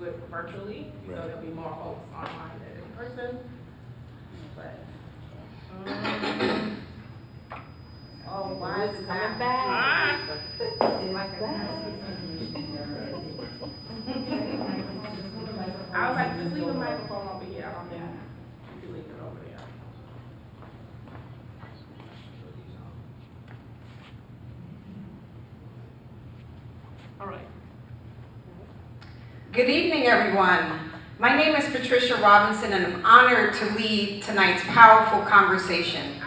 do it virtually, so there'll be more folks online than in person. But, oh, why is it coming back? I was like, just leave the microphone over here. I don't think you can leave it over there. All right. Good evening, everyone. My name is Patricia Robinson, and I'm honored to lead tonight's powerful conversation.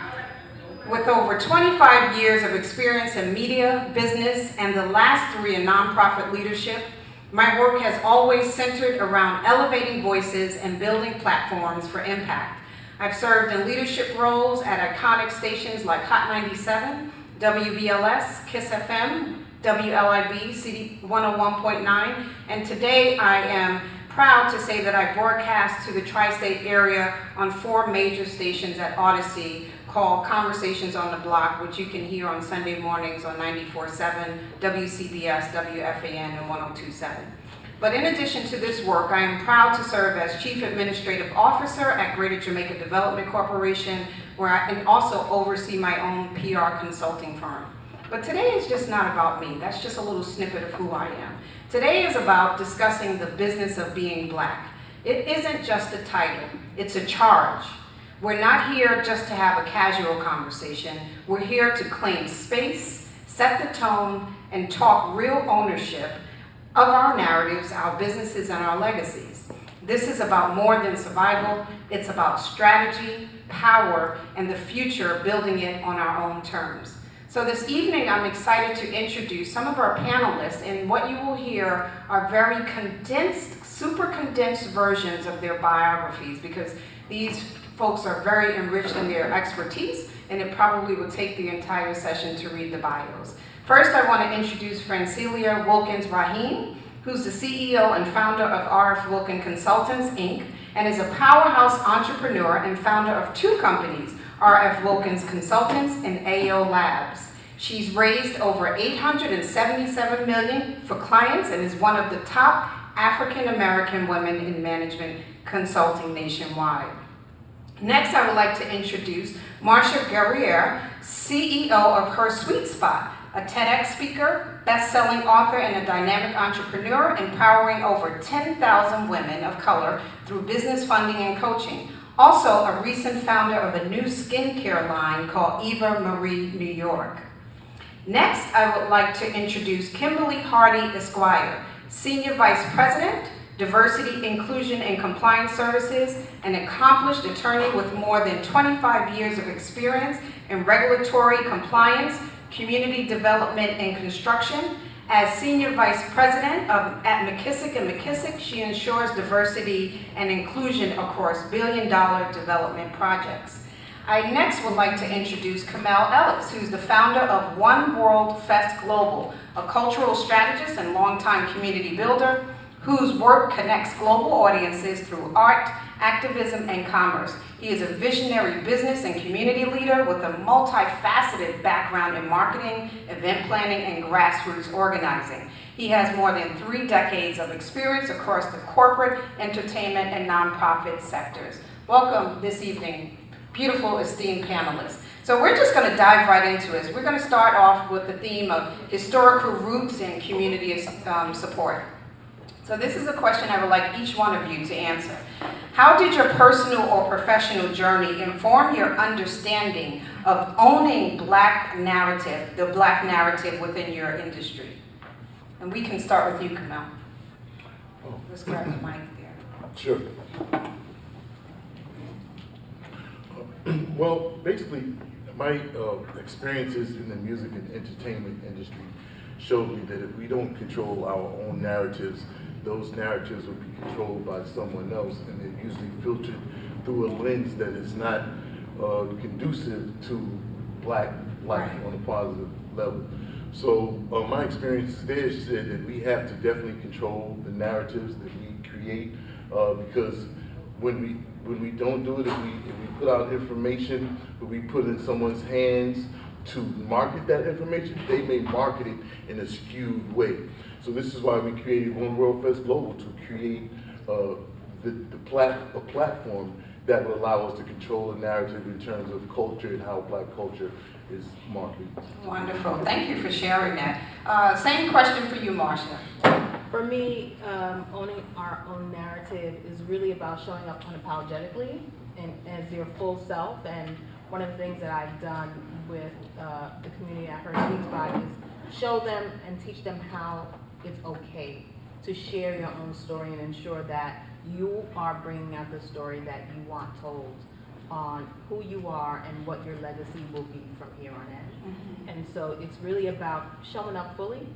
With over 25 years of experience in media, business, and the last 3 in nonprofit leadership, my work has always centered around elevating voices and building platforms for impact. I've served in leadership roles at iconic stations like Hot 97, WBLS, KISS FM, WLIB, CD 101.9, and today I am proud to say that I broadcast to the tri-state area on 4 major stations at Odyssey called Conversations on the Block, which you can hear on Sunday mornings on 94.7, WCBS, WFAN, and 102.7. But in addition to this work, I am proud to serve as Chief Administrative Officer at Greater Jamaica Development Corporation, where I can also oversee my own PR consulting firm. But today is just not about me. That's just a little snippet of who I am. Today is about discussing the business of being Black. It isn't just a title, it's a charge. We're not here just to have a casual conversation. We're here to claim space, set the tone, and talk real ownership of our narratives, our businesses, and our legacies. This is about more than survival. It's about strategy, power, and the future, building it on our own terms. So this evening, I'm excited to introduce some of our panelists, and what you will hear are very condensed, super condensed versions of their biographies, because these folks are very enriched in their expertise, and it probably will take the entire session to read the bios. First, I want to introduce Francelia Wilkins Rahim, who's the CEO and founder of RF Wilkin Consultants, Inc., and is a powerhouse entrepreneur and founder of 2 companies, RF Wilkins Consultants and AO Labs. She's raised over $877 million for clients and is one of the top African American women in management consulting nationwide. Next, I would like to introduce Marsha Guerriere, CEO of Her Sweet Spot, a TEDx speaker, best-selling author, and a dynamic entrepreneur, empowering over 10,000 women of color through business funding and coaching. Also, a recent founder of a new skincare line called Eva Marie New York. Next, I would like to introduce Kimberly Hardy Esquire, Senior Vice President, Diversity, Inclusion, and Compliance Services, an accomplished attorney with more than 25 years of experience in regulatory compliance, community development, and construction. As Senior Vice President at McKissick & McKissick, she ensures diversity and inclusion across billion-dollar development projects. I next would like to introduce Kamel Ellis, who's the founder of One World Fest Global, a cultural strategist and longtime community builder whose work connects global audiences through art, activism, and commerce. He is a visionary business and community leader with a multifaceted background in marketing, event planning, and grassroots organizing. He has more than 3 decades of experience across the corporate, entertainment, and nonprofit sectors. Welcome this evening, beautiful, esteemed panelists. So we're just going to dive right into it. We're going to start off with the theme of historical roots and community support. So this is a question I would like each one of you to answer. How did your personal or professional journey inform your understanding of owning Black narrative, the Black narrative within your industry? And we can start with you, Kamel. Let's grab the mic there. Sure. Well, basically, my experiences in the music and entertainment industry showed me that if we don't control our own narratives, those narratives will be controlled by someone else, and they're usually filtered through a lens that is not conducive to Black life on a positive level. So my experience there said that we have to definitely control the narratives that we create, because when we don't do it, if we put out information, but we put in someone's hands to market that information, they may market it in a skewed way. So this is why we created One World Fest Global, to create a platform that will allow us to control the narrative in terms of culture and how Black culture is marketed. Wonderful. Thank you for sharing that. Same question for you, Marcia. For me, owning our own narrative is really about showing up unapologetically and as your full self. And one of the things that I've done with the community at Her Sweet Spot is show them and teach them how it's okay to share your own story and ensure that you are bringing out the story that you want told on who you are and what your legacy will be from here on in. Mm-hmm. And so it's really about showing up fully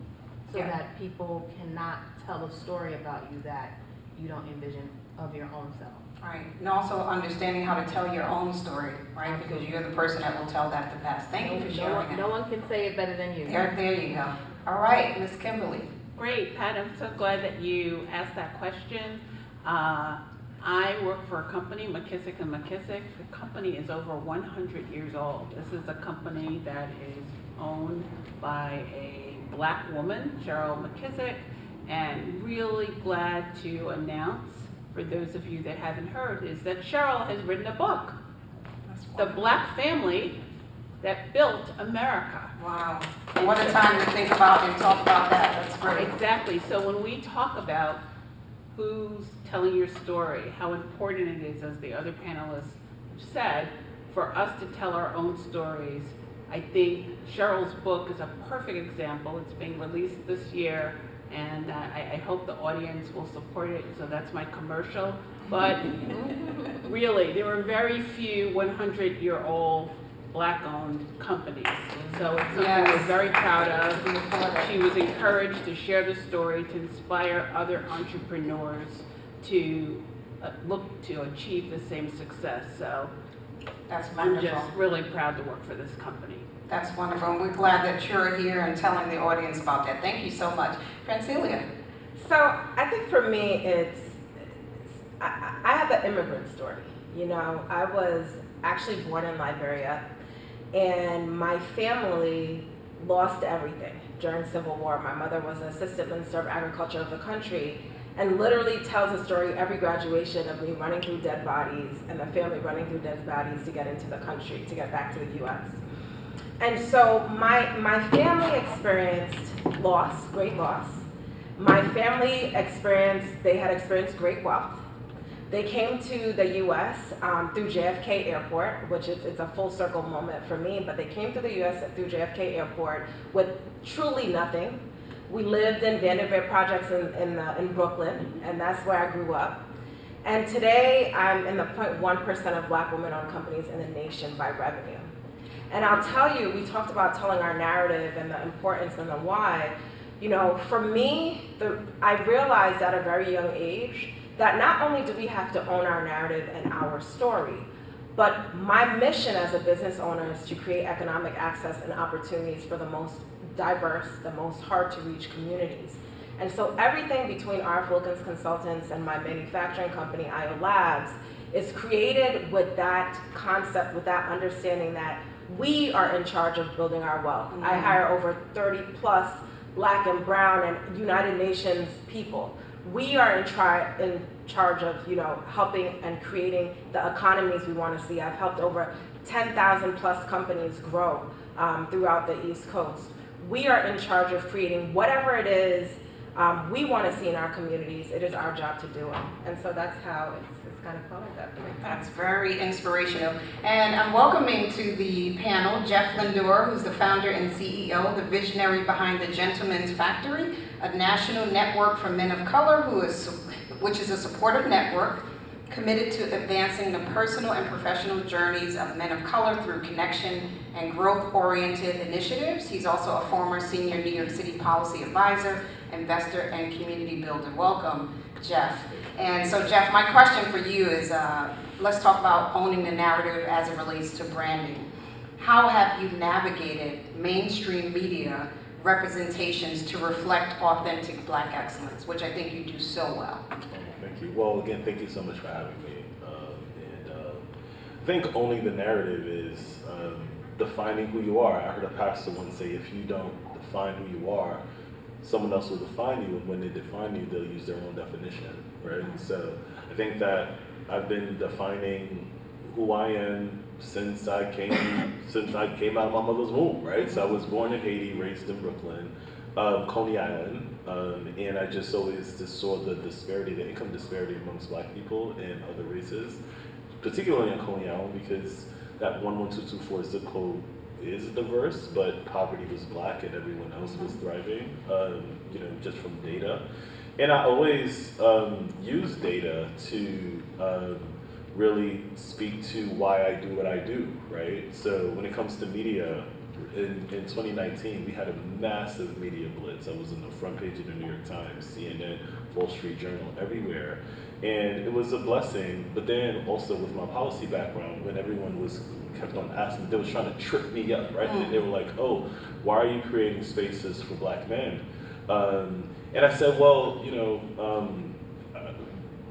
so Yeah. that people cannot tell a story about you that you don't envision of your own self. Right, and also understanding how to tell your own story, right? Because you're the person that will tell that the best. Thank you for sharing No that. one can say it better than you. There you go. All right, Ms. Kimberly. Great, Pat, I'm so glad that you asked that question. I work for a company, McKissick & McKissick. The company is over 100 years old. This is a company that is owned by a Black woman, Cheryl McKissick, and really glad to announce, for those of you that haven't heard, is that Cheryl has written a book, The Black Family That Built America. Wow. And what a time to think about and talk about that. That's great. Exactly. So when we talk about who's telling your story, how important it is, as the other panelists said, for us to tell our own stories, I think Cheryl's book is a perfect example. It's being released this year, and I hope the audience will support it. So that's my commercial. But really, there are very few 100-year-old Black-owned companies. So it's something Yes. we're very proud of. She was encouraged to share the story, to inspire other entrepreneurs to look to achieve the same success. So That's I'm wonderful. just really proud to work for this company. That's wonderful. And we're glad that you're here and telling the audience about that. Thank you so much. Francilia. So I think for me, I have an immigrant story. You know, I was actually born in Liberia, and my family lost everything during Civil War. My mother was an assistant minister of agriculture of the country, and literally tells a story every graduation of me running through dead bodies and the family running through dead bodies to get into the country, to get back to the U.S. And so my family experienced loss, great loss. My family they had experienced great wealth. They came to the U.S. Through JFK Airport, which it's a full circle moment for me, but they came to the U.S. through JFK Airport with truly nothing. We lived in Vanderbilt Projects in Brooklyn, and that's where I grew up. And today, I'm in the 0.1% of Black women-owned companies in the nation by revenue. And I'll tell you, we talked about telling our narrative and the importance and the why. You know, for me, I realized at a very young age that not only do we have to own our narrative and our story, but my mission as a business owner is to create economic access and opportunities for the most diverse, the most hard-to-reach communities. And so everything between R.F. Wilkins Consultants and my manufacturing company, IO Labs, is created with that concept, with that understanding that we are in charge of building our wealth. I hire over 30 plus Black and brown and United Nations people. We are in charge of, you know, helping and creating the economies we want to see. I've helped over 10,000 plus companies grow throughout the East Coast. We are in charge of creating whatever it is we want to see in our communities. It is our job to do it. And so that's how it's kind of called like that for me. That's very inspirational. And I'm welcoming to the panel Jeff Lindor, who's the founder and CEO, the visionary behind the Gentleman's Factory, a national network for men of color, which is a supportive network committed to advancing the personal and professional journeys of men of color through connection and growth-oriented initiatives. He's also a former senior New York City policy advisor, investor, and community builder. Welcome, Jeff. And so, Jeff, my question for you is, let's talk about owning the narrative as it relates to branding. How have you navigated mainstream media representations to reflect authentic Black excellence, which I think you do so well? Thank you. Well, again, thank you so much for having me. I think owning the narrative is defining who you are. I heard a pastor once say, if you don't define who you are, someone else will define you, and when they define you, they'll use their own definition, right? So I think that I've been defining who I am since I came out of my mother's womb, right? So I was born in Haiti, raised in Brooklyn, Coney Island, and I just always just saw the disparity, the income disparity amongst Black people and other races, particularly on Coney Island, because that 11224 zip code is diverse, but poverty was Black and everyone else was thriving, you know, just from data. And I always use data to really speak to why I do what I do, right? So when it comes to media, in 2019, we had a massive media blitz. I was on the front page of the New York Times, CNN, Wall Street Journal, everywhere. And it was a blessing, but then also with my policy background, when everyone kept on asking, they was trying to trip me up, right? And they were like, oh, why are you creating spaces for Black men? And I said, well, you know,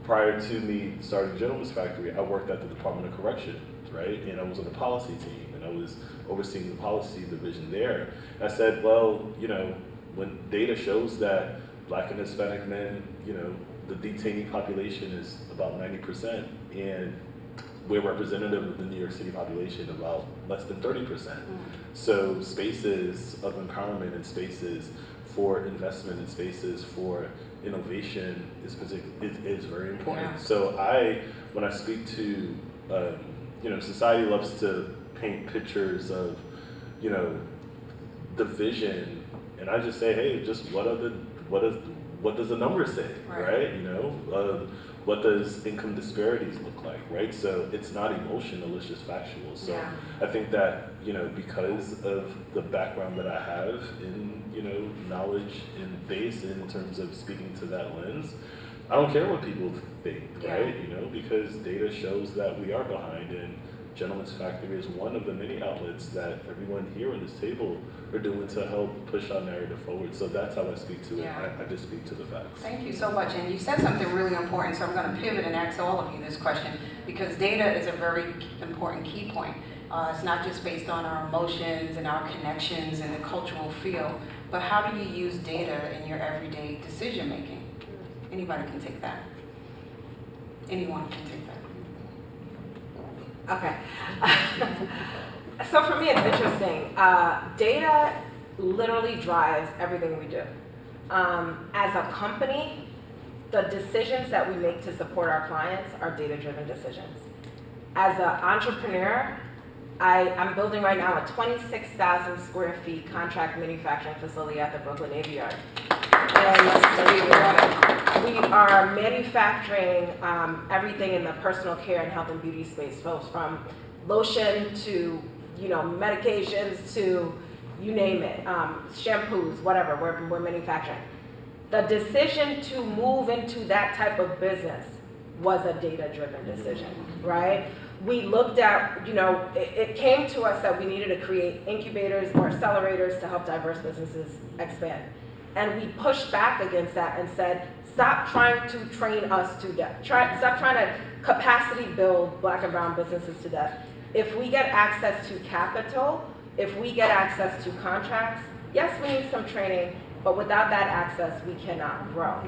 prior to me starting Gentleman's Factory, I worked at the Department of Corrections, right? And I was on the policy team, and I was overseeing the policy division there. And I said, well, you know, when data shows that Black and Hispanic men, you know, the detainee population is about 90%, and we're representative of the New York City population about less than 30%. So spaces of empowerment and spaces for investment and spaces for innovation is very important. Yeah. So when I speak to, you know, society loves to paint pictures of, you know, division, and I just say, hey, just what does the number say, right? You know, what does income disparities look like, right? So it's not emotional, it's just factual. So Yeah. I think that, you know, because of the background that I have in, you know, knowledge and base in terms of speaking to that lens, I don't care what people think, right? You know, because data shows that we are behind, and Gentleman's Factory is one of the many outlets that everyone here on this table are doing to help push our narrative forward. So that's how I speak to it. Yeah. I just speak to the facts. Thank you so much. And you said something really important, so I'm going to pivot and ask all of you this question, because data is a very important key point. It's not just based on our emotions and our connections and the cultural feel, but how do you use data in your everyday decision making? Anybody can take that. Anyone can take that. Okay. So for me, it's interesting. Data literally drives everything we do. As a company, the decisions that we make to support our clients are data-driven decisions. As an entrepreneur, I'm building right now a 26,000 square feet contract manufacturing facility at the Brooklyn Navy Yard. And we are manufacturing everything in the personal care and health and beauty space, folks, from lotion to, you know, medications to, you name it, shampoos, whatever, we're manufacturing. The decision to move into that type of business was a data-driven decision, right? We looked at, you know, it came to us that we needed to create incubators or accelerators to help diverse businesses expand. And we pushed back against that and said, stop trying to train us to death. Stop trying to capacity build Black and brown businesses to death. If we get access to capital, if we get access to contracts, yes, we need some training, but without that access, we cannot grow.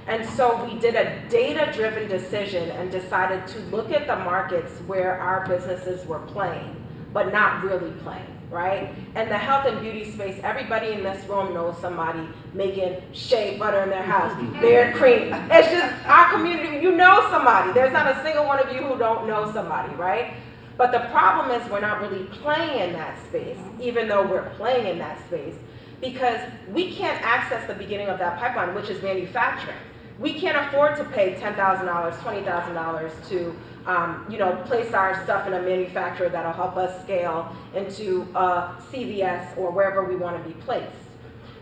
And so we did a data-driven decision and decided to look at the markets where our businesses were playing, but not really playing, right? And the health and beauty space, everybody in this room knows somebody making shea butter in their house, Bear Cream. It's just our community, you know somebody. There's not a single one of you who don't know somebody, right? But the problem is we're not really playing in that space, even though we're playing in that space, because we can't access the beginning of that pipeline, which is manufacturing. We can't afford to pay $10,000, $20,000 to, you know, place our stuff in a manufacturer that'll help us scale into CVS or wherever we want to be placed.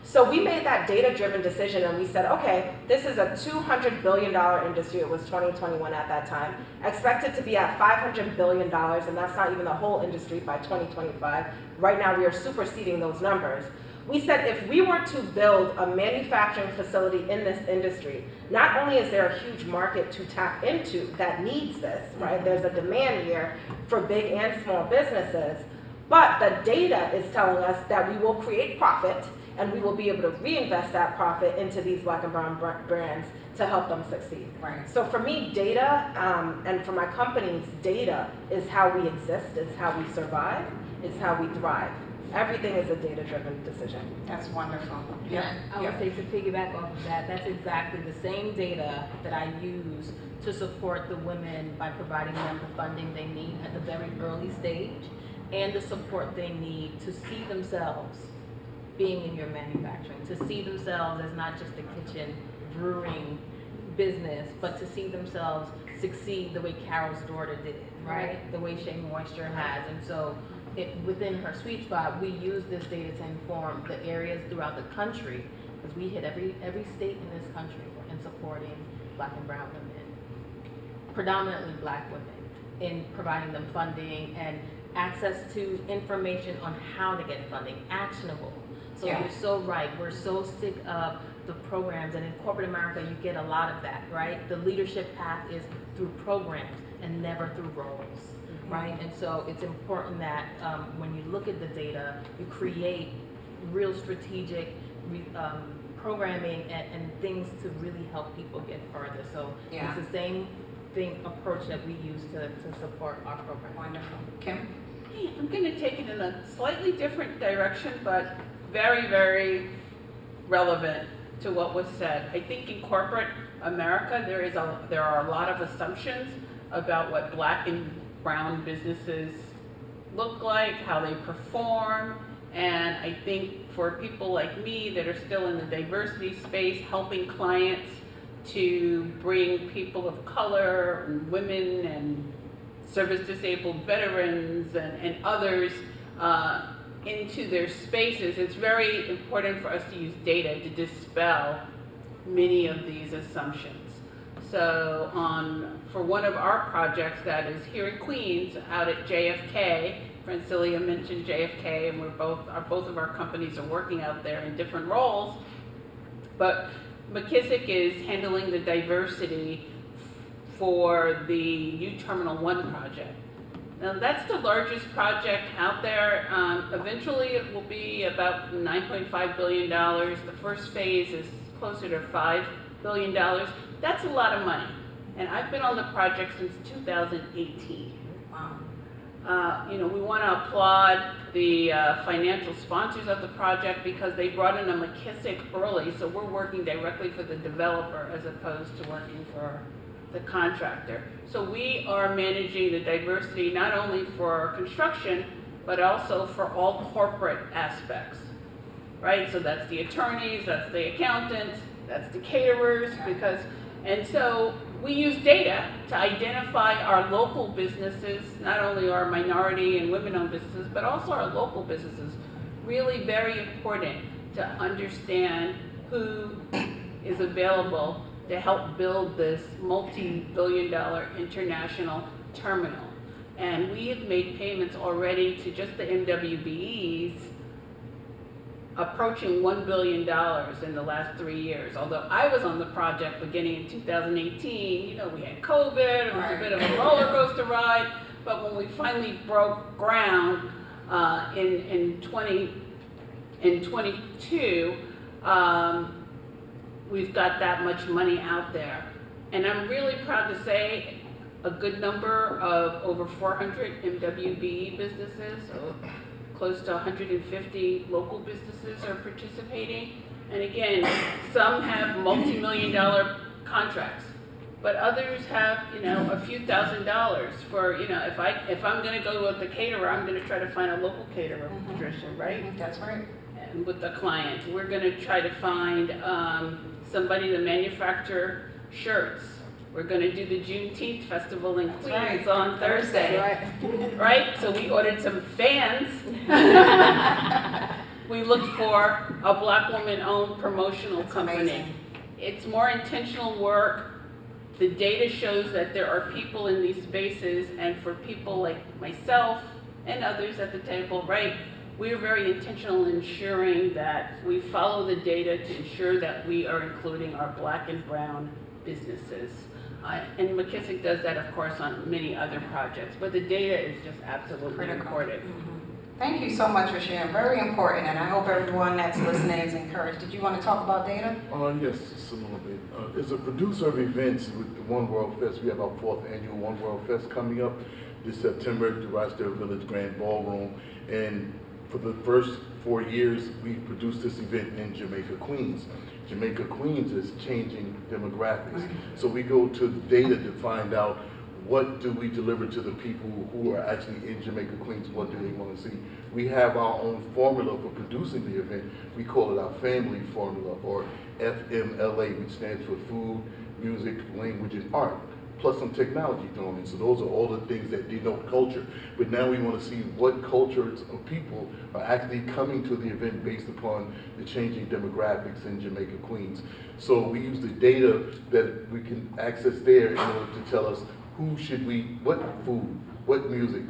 So we made that data-driven decision, and we said, okay, this is a $200 billion industry. It was 2021 at that time. Expected to be at $500 billion, and that's not even the whole industry by 2025. Right now, we are superseding those numbers. We said if we were to build a manufacturing facility in this industry, not only is there a huge market to tap into that needs this, right? There's a demand here for big and small businesses, but the data is telling us that we will create profit and we will be able to reinvest that profit into these Black and brown brands to help them succeed. Right. So for me, data, and for my companies, data is how we exist, it's how we survive, it's how we thrive. Everything is a data-driven decision. That's wonderful. Yeah, I would say to piggyback off of that, that's exactly the same data that I use to support the women by providing them the funding they need at the very early stage and the support they need to see themselves being in your manufacturing, to see themselves as not just a kitchen brewing business, but to see themselves succeed the way Carol's daughter did, right? The way Shea Moisture has. And so within her sweet spot, we use this data to inform the areas throughout the country, because we hit every state in this country in supporting Black and brown women, predominantly Black women, in providing them funding and access to information on how to get funding, actionable. So Yeah. you're so right, we're so sick of the programs, and in corporate America you get a lot of that, right? The leadership path is through programs and never through roles. Right, and so it's important that when you look at the data, you create real strategic programming and things to really help people get further. So Yeah. it's the same approach that we use to support our program. Wonderful. Kim? Hey, I'm going to take it in a slightly different direction, but very, very relevant to what was said. I think in corporate America, there are a lot of assumptions about what Black and brown businesses look like, how they perform, and I think for people like me that are still in the diversity space, helping clients to bring people of color and women and service-disabled veterans and others into their spaces, it's very important for us to use data to dispel many of these assumptions. So for one of our projects that is here in Queens, out at JFK, Francilia mentioned JFK, and both of our companies are working out there in different roles, but McKissick is handling the diversity for the new Terminal 1 project. Now that's the largest project out there. Eventually it will be about $9.5 billion. The first phase is closer to $5 billion. That's a lot of money. And I've been on the project since 2018. Wow. We want to applaud the financial sponsors of the project because they brought in a McKissick early, so we're working directly for the developer as opposed to working for the contractor. So we are managing the diversity not only for construction, but also for all corporate aspects, right? So that's the attorneys, that's the accountants, that's the caterers, and so we use data to identify our local businesses, not only our minority and women-owned businesses, but also our local businesses. Really very important to understand who is available to help build this multi-billion-dollar international terminal. And we have made payments already to just the MWBEs approaching $1 billion in the last 3 years. Although I was on the project beginning in 2018, we had COVID, it was a bit of a roller coaster ride, but when we finally broke ground in 22, we've got that much money out there. And I'm really proud to say a good number of over 400 MWBE businesses, so close to 150 local businesses are participating. And again, some have multi-million-dollar contracts, but others have, a few $1,000s for, if I'm gonna go with the caterer, I'm gonna try to find a local caterer, Patricia, right? That's right. And with the client, we're gonna try to find somebody to manufacture shirts. We're gonna do the Juneteenth festival in Queens right. on Thursday. Right? So we ordered some fans. We looked for a Black woman-owned promotional company. Amazing. It's more intentional work. The data shows that there are people in these spaces, and for people like myself and others at the table, right? We're very intentional in ensuring that we follow the data to ensure that we are including our Black and brown businesses. And McKissick does that, of course, on many other projects, but the data is just absolutely Critical. important. Thank you so much for sharing. Very important, and I hope everyone that's listening is encouraged. Did you want to talk about data? Yes, just a little bit. As a producer of events with the One World Fest, we have our 4th annual One World Fest coming up this September at the Rochdale Village Grand Ballroom. And for the first 4 years, we produced this event in Jamaica, Queens. Jamaica, Queens is changing demographics. So we go to data to find out what do we deliver to the people who are actually in Jamaica, Queens, what do they want to see. We have our own formula for producing the event. We call it our family formula, or FMLA, which stands for food, music, language, and art, plus some technology thrown in. So those are all the things that denote culture. But now we want to see what cultures of people are actually coming to the event based upon the changing demographics in Jamaica, Queens. So we use the data that we can access there in order to tell us who should we, what food, what music,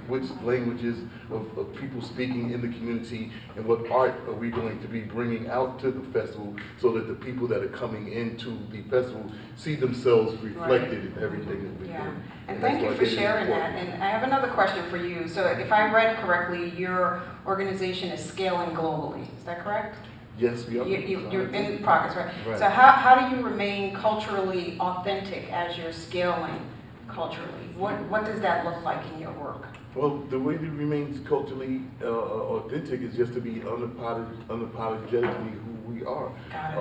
which languages of people speaking in the community, and what art are we going to be bringing out to the festival so that the people that are coming into the festival see themselves reflected in everything that we're doing. And thank you for sharing that. And I have another question for you. So if I read correctly, your organization is scaling globally. Is that correct? Yes, we are. You're in progress, right? Right. So how do you remain culturally authentic as you're scaling culturally? What does that look like in your work? Well, the way to remain culturally authentic is just to be unapologetically who we are. Got it.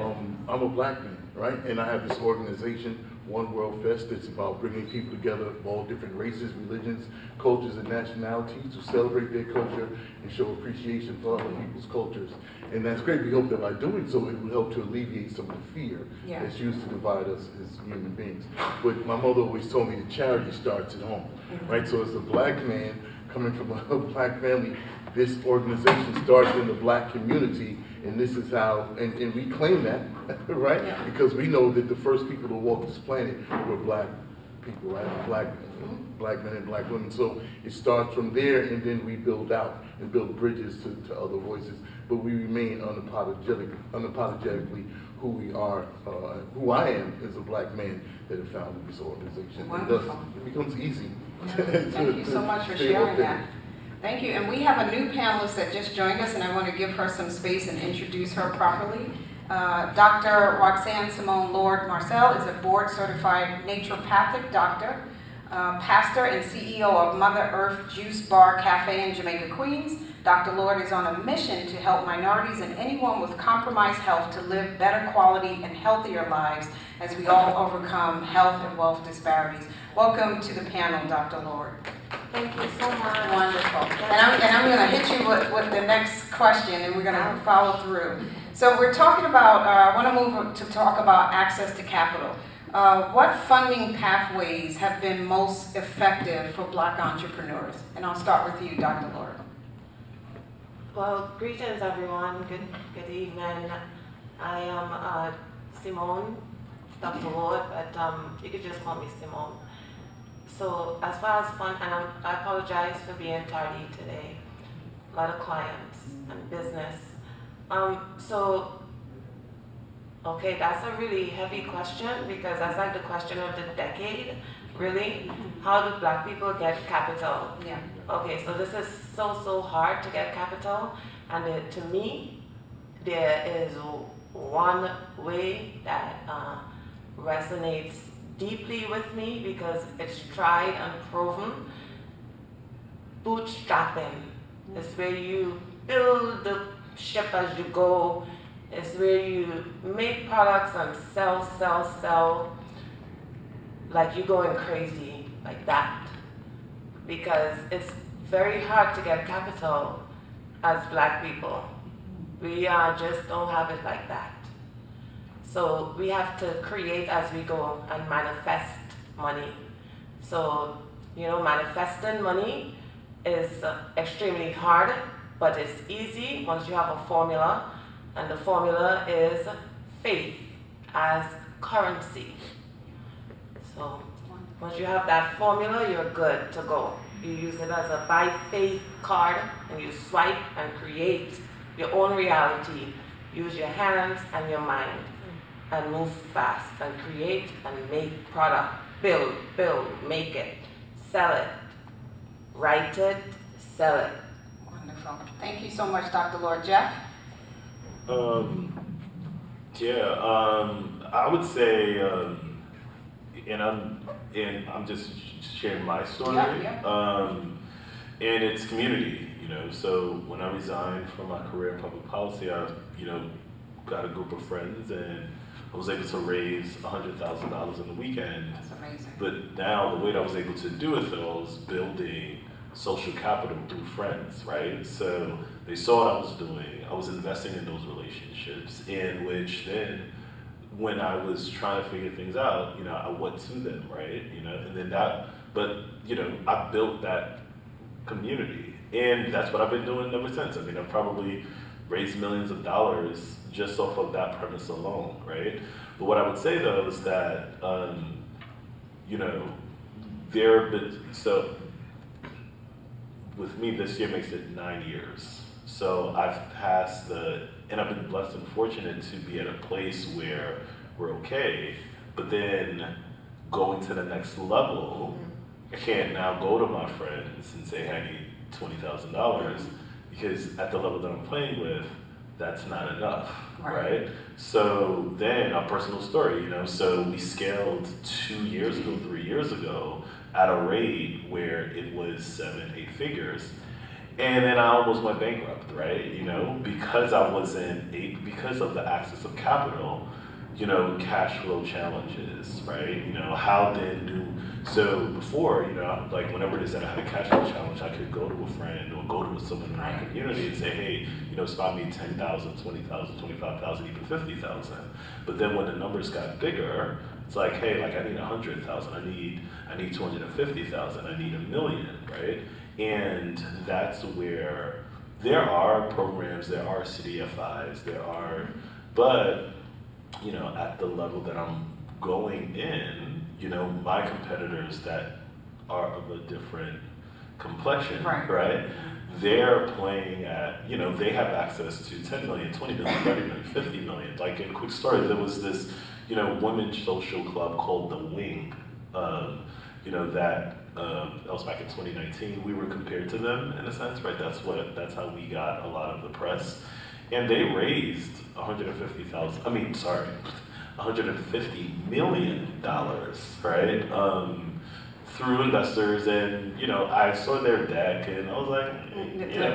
I'm a black man, right? And I have this organization, One World Fest, that's about bringing people together of all different races, religions, cultures, and nationalities to celebrate their culture and show appreciation for other people's cultures. And that's great. We hope that by doing so, it will help to alleviate some of the fear that's used to divide us as human beings. But my mother always told me that charity starts at home, right? So as a black man coming from a black family, this organization starts in the black community, and this is how, and we claim that, right? Yeah. Because we know that the first people to walk this planet were black people, right? Black men and black women. So it starts from there, and then we build out and build bridges to other voices. But we remain unapologetically who we are, who I am as a black man that have founded this organization. Wonderful. And thus, it becomes easy. Thank you so much for sharing that. Thank you. And we have a new panelist that just joined us, and I want to give her some space and introduce her properly. Dr. Roxanne Simone Lord Marcel is a board-certified naturopathic doctor, pastor and CEO of Mother Earth Juice Bar Cafe in Jamaica, Queens. Dr. Lord is on a mission to help minorities and anyone with compromised health to live better quality and healthier lives as we all overcome health and wealth disparities. Welcome to the panel, Dr. Lord. Thank you so much. Wonderful. And I'm going to hit you with the next question, and we're going to follow through. So we're talking about, I want to move to talk about access to capital. What funding pathways have been most effective for Black entrepreneurs? And I'll start with you, Dr. Lord. Well, greetings everyone. Good evening. I am Simone, Dr. Lord, but you could just call me Simone. So as far as fun, and I apologize for being tardy today. A lot of clients and business. Okay, that's a really heavy question because that's like the question of the decade, really. How do Black people get capital? Yeah. Okay, so this is so hard to get capital, and to me, there is one way that resonates deeply with me because it's tried and proven. Bootstrapping is where you build the ship as you go. It's where you make products and sell, like you're going crazy, like that. Because it's very hard to get capital as Black people. We just don't have it like that. So we have to create as we go and manifest money. So, manifesting money is extremely hard, but it's easy once you have a formula. And the formula is faith as currency. So once you have that formula, you're good to go. You use it as a buy faith card and you swipe and create your own reality. Use your hands and your mind and move fast and create and make product. Build, make it, sell it, write it, sell it. Wonderful. Wonderful. Thank you so much, Dr. Lord. Jeff? I would say, and I'm just sharing my story. Yeah. And it's community, So when I resigned from my career in public policy, I, got a group of friends and I was able to raise $100,000 in the weekend. That's amazing. But now the way that I was able to do it though, was building social capital through friends, right? So they saw what I was doing. I was investing in those relationships, in which then when I was trying to figure things out, I went to them, right? And then I built that community, and that's what I've been doing ever since. I mean, I've probably raised millions of dollars just off of that premise alone, right? But what I would say though is that, so with me, this year makes it 9 years. So I've passed and I've been blessed and fortunate to be at a place where we're okay, but then going to the next level, I can't now go to my friends and say, hey, I need $20,000, because at the level that I'm playing with, that's not enough, right? So then a personal story, so we scaled 2 years ago, 3 years ago, at a rate where it was 7-8 figures. And then I almost went bankrupt, right? Because because of the access of capital, cash flow challenges, right? So before, like whenever it is that I had a cash flow challenge, I could go to a friend or go to someone in my community and say, hey, spot me 10,000, 20,000, 25,000, even 50,000. But then when the numbers got bigger, it's like, hey, like I need 100,000, I need 250,000, I need $1 million, right? And that's where there are programs, there are CDFIs, but at the level that I'm going in, my competitors that are of a different complexion, right? They're playing at, they have access to 10 million, 20 million, 30 million, 50 million. Like in quick story, there was this, women's social club called The Wing, that was back in 2019. We were compared to them in a sense, right? That's how we got a lot of the press. And they raised $150 million, right? Through investors, and I saw their deck, and I was like,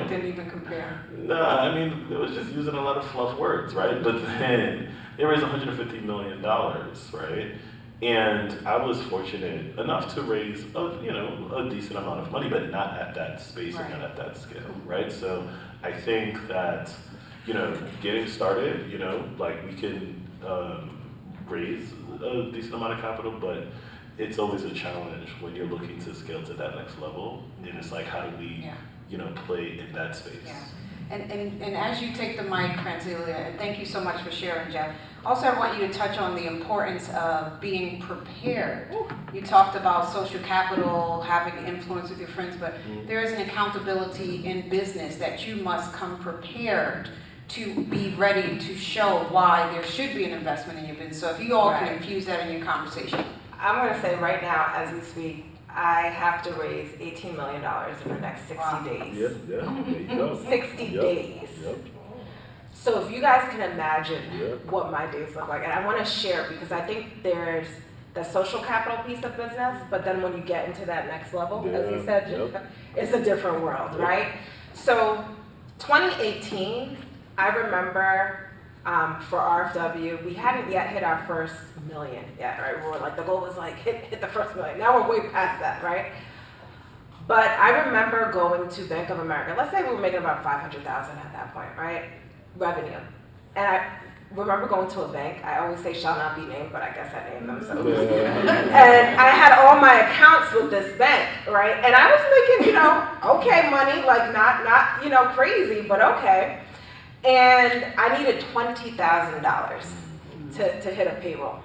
Didn't even compare. Nah, it was just using a lot of fluff words, right? But then they raised $150 million, right? And I was fortunate enough to raise a decent amount of money, but not at that space and not at that scale, right? So I think that getting started, like we can raise a decent amount of capital, but it's always a challenge when you're looking to scale to that next level. And it's like, how do we, play in that space? Yeah. And as you take the mic, Franzilia, and thank you so much for sharing, Jeff. Also, I want you to touch on the importance of being prepared. You talked about social capital, having influence with your friends, but there is an accountability in business that you must come prepared to be ready to show why there should be an investment in your business. So if you all can infuse that in your conversation. I'm going to say right now, as we speak, I have to raise $18 million in the next 60 days. Yeah, there you go. 60 days. Yep. So if you guys can imagine what my days look like, and I want to share, because I think there's the social capital piece of business, but then when you get into that next level, as you said, it's a different world, right? So 2018, I remember for RFW, we hadn't yet hit our first million yet, right? We were like, the goal was like, hit the first million. Now we're way past that, right? But I remember going to Bank of America. Let's say we were making about 500,000 at that point, right? Revenue. And I remember going to a bank. I always say shall not be named, but I guess I named them. So. And I had all my accounts with this bank, right? And I was making, okay money, like not crazy, but okay. And I needed $20,000 to hit a payroll.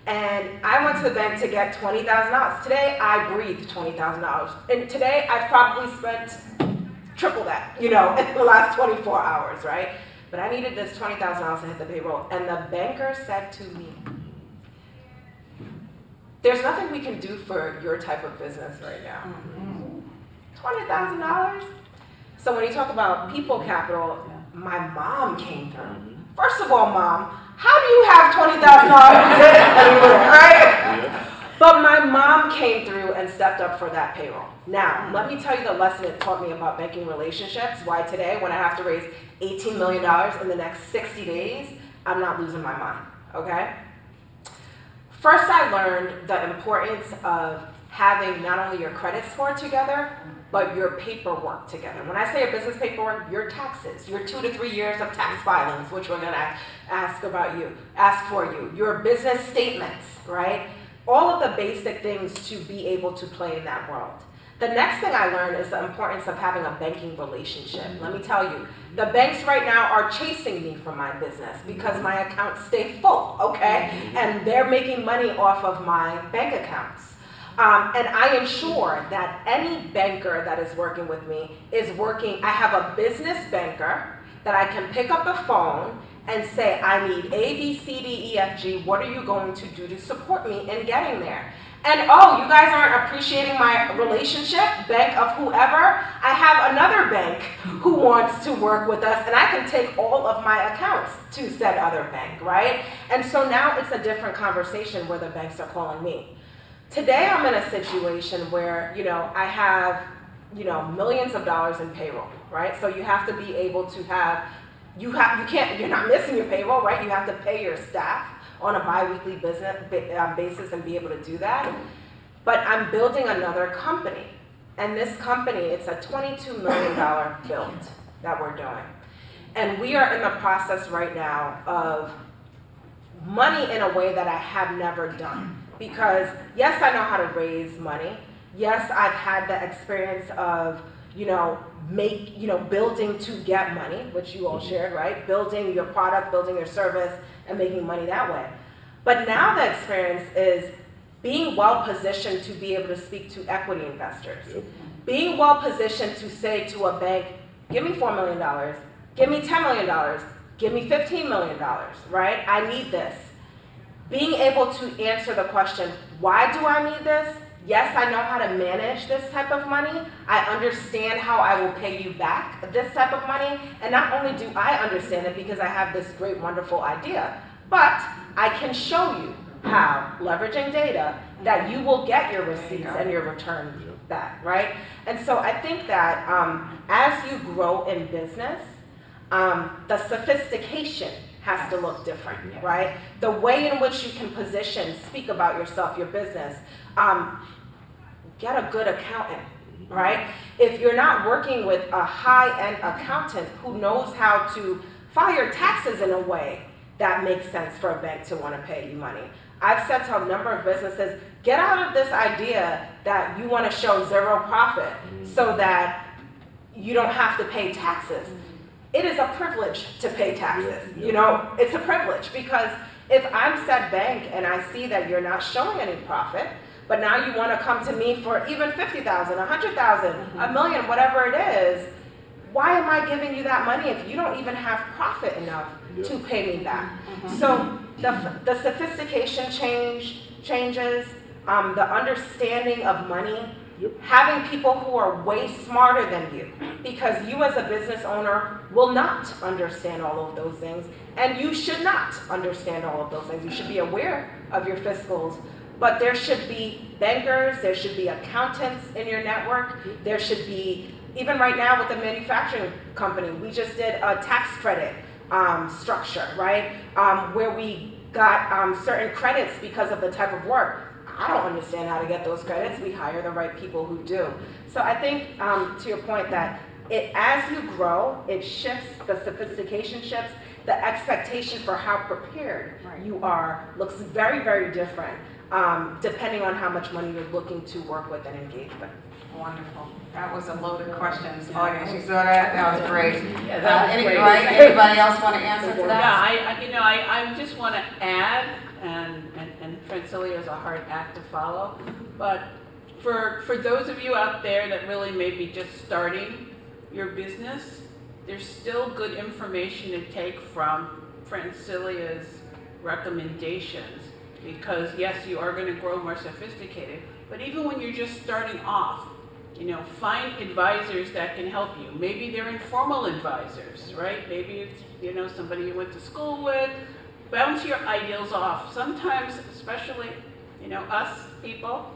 And I went to the bank to get $20,000. Today, I breathe $20,000. And today, I've probably spent triple that, in the last 24 hours, right? But I needed this $20,000 to hit the payroll. And the banker said to me, there's nothing we can do for your type of business right now. $20,000? So when you talk about people capital, my mom came through. First of all, Mom, how do you have $20,000 anywhere, right? But my mom came through and stepped up for that payroll. Now, let me tell you the lesson it taught me about banking relationships, why today, when I have to raise $18 million in the next 60 days, I'm not losing my mind, okay? First, I learned the importance of having not only your credit score together, but your paperwork together. When I say your business paperwork, your taxes, your 2 to 3 years of tax filings, which we're gonna ask for you, your business statements, right? All of the basic things to be able to play in that world. The next thing I learned is the importance of having a banking relationship. Let me tell you, the banks right now are chasing me for my business because my accounts stay full, okay? And they're making money off of my bank accounts. And I am sure that any banker that is working with me is working, I have a business banker that I can pick up the phone and say, I need A, B, C, D, E, F, G, what are you going to do to support me in getting there? And oh, you guys aren't appreciating my relationship, bank of whoever. I have another bank who wants to work with us, and I can take all of my accounts to said other bank, right? And so now it's a different conversation where the banks are calling me. Today I'm in a situation where, I have, millions of dollars in payroll, right? So you have to be able to have, you're not missing your payroll, right? You have to pay your staff on a bi-weekly basis and be able to do that. But I'm building another company. And this company, it's a $22 million build that we're doing. And we are in the process right now of money in a way that I have never done. Because yes, I know how to raise money. Yes, I've had the experience of, building to get money, which you all shared, right? Building your product, building your service, and making money that way. But now the experience is being well positioned to be able to speak to equity investors. Yep. Being well positioned to say to a bank, give me $4 million, give me $10 million, give me $15 million, right? I need this. Being able to answer the question, why do I need this? Yes, I know how to manage this type of money. I understand how I will pay you back this type of money. And not only do I understand it because I have this great, wonderful idea, but I can show you how, leveraging data, that you will get your receipts and your return back, right? And so I think that as you grow in business, the sophistication has to look different, right? The way in which you can position, speak about yourself, your business, get a good accountant, right? If you're not working with a high-end accountant who knows how to file your taxes in a way that makes sense for a bank to want to pay you money. I've said to a number of businesses, get out of this idea that you want to show zero profit so that you don't have to pay taxes. It is a privilege to pay taxes. It's a privilege because if I'm said bank and I see that you're not showing any profit, but now you want to come to me for even $50,000, $100,000, $1 million, whatever it is, why am I giving you that money if you don't even have profit enough to pay me back? So the sophistication changes, the understanding of money, having people who are way smarter than you, because you as a business owner will not understand all of those things, and you should not understand all of those things. You should be aware of your fiscals, but there should be bankers, there should be accountants in your network, there should be, even right now with the manufacturing company, we just did a tax credit structure, right? Where we got certain credits because of the type of work. I don't understand how to get those credits. We hire the right people who do. So I think, to your point, that as you grow, it shifts, the sophistication shifts, the expectation for how prepared you are looks very, very different, depending on how much money you're looking to work with and engage with. Wonderful. That was a loaded question. Audience, you saw that? That was great. Yeah, that was great. Anybody else want to answer to that? Yeah, I just want to add, and Francilia is a hard act to follow, but for those of you out there that really may be just starting your business, there's still good information to take from Francilia's recommendations, because yes, you are going to grow more sophisticated, but even when you're just starting off, You know, find advisors that can help you. Maybe they're informal advisors, right? Maybe it's, you know, somebody you went to school with. Bounce your ideals off. Sometimes, especially, you know, us people,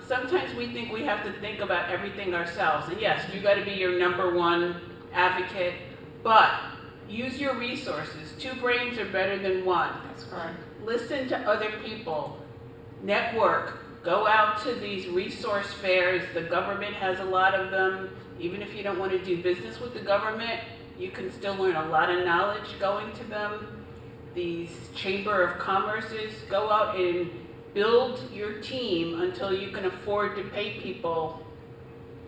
sometimes we think we have to think about everything ourselves. And yes, you got to be your number one advocate, but use your resources. 2 brains are better than 1. That's correct. Listen to other people. Network. Go out to these resource fairs. The government has a lot of them. Even if you don't want to do business with the government, you can still learn a lot of knowledge going to them. These Chamber of Commerces, go out and build your team until you can afford to pay people,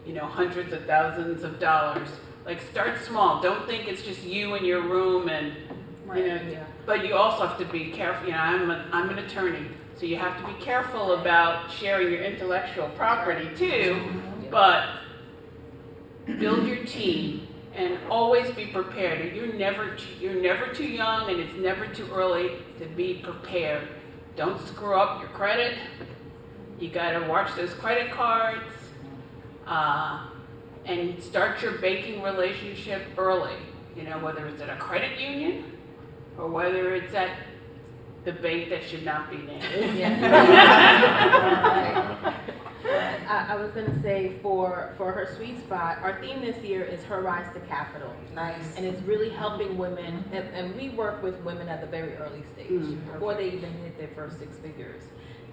you know, hundreds of thousands of dollars. Like, start small. Don't think it's just you in your room and, you know, Yeah. but you also have to be careful. You know, I'm an attorney, so you have to be careful about sharing your intellectual property too, but build your team and always be prepared. You're never too young, and it's never too early to be prepared. Don't screw up your credit. You gotta watch those credit cards, and start your banking relationship early. You know, whether it's at a credit union or whether it's at the bank that should not be named. I was gonna say for her sweet spot, our theme this year is Her Rise to Capital. Nice. And it's really helping women, and we work with women at the very early stage, before they even hit their first 6 figures.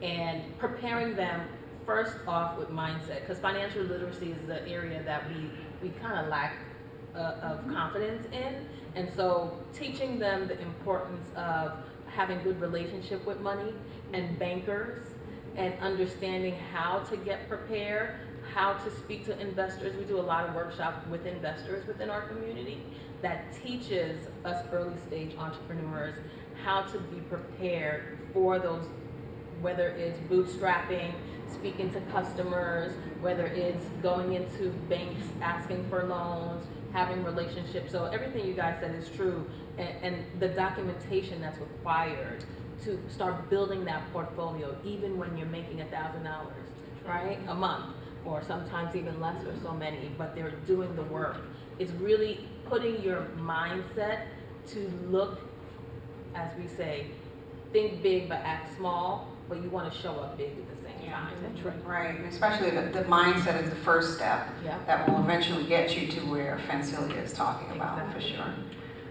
And preparing them first off with mindset, because financial literacy is the area that we kind of lack of confidence in. And so teaching them the importance of having good relationship with money and bankers, and understanding how to get prepared, how to speak to investors. We do a lot of workshops with investors within our community that teaches us early stage entrepreneurs how to be prepared for those, whether it's bootstrapping, speaking to customers, whether it's going into banks, asking for loans, having relationships. So everything you guys said is true, and the documentation that's required to start building that portfolio, even when you're making $1,000, right, a month, or sometimes even less for so many, but they're doing the work. It's really putting your mindset to look, as we say, think big but act small, but you want to show up big at the same time. That's right. Right, and especially the mindset is the first step Yeah. that will eventually get you to where Fancilia is talking about, for sure.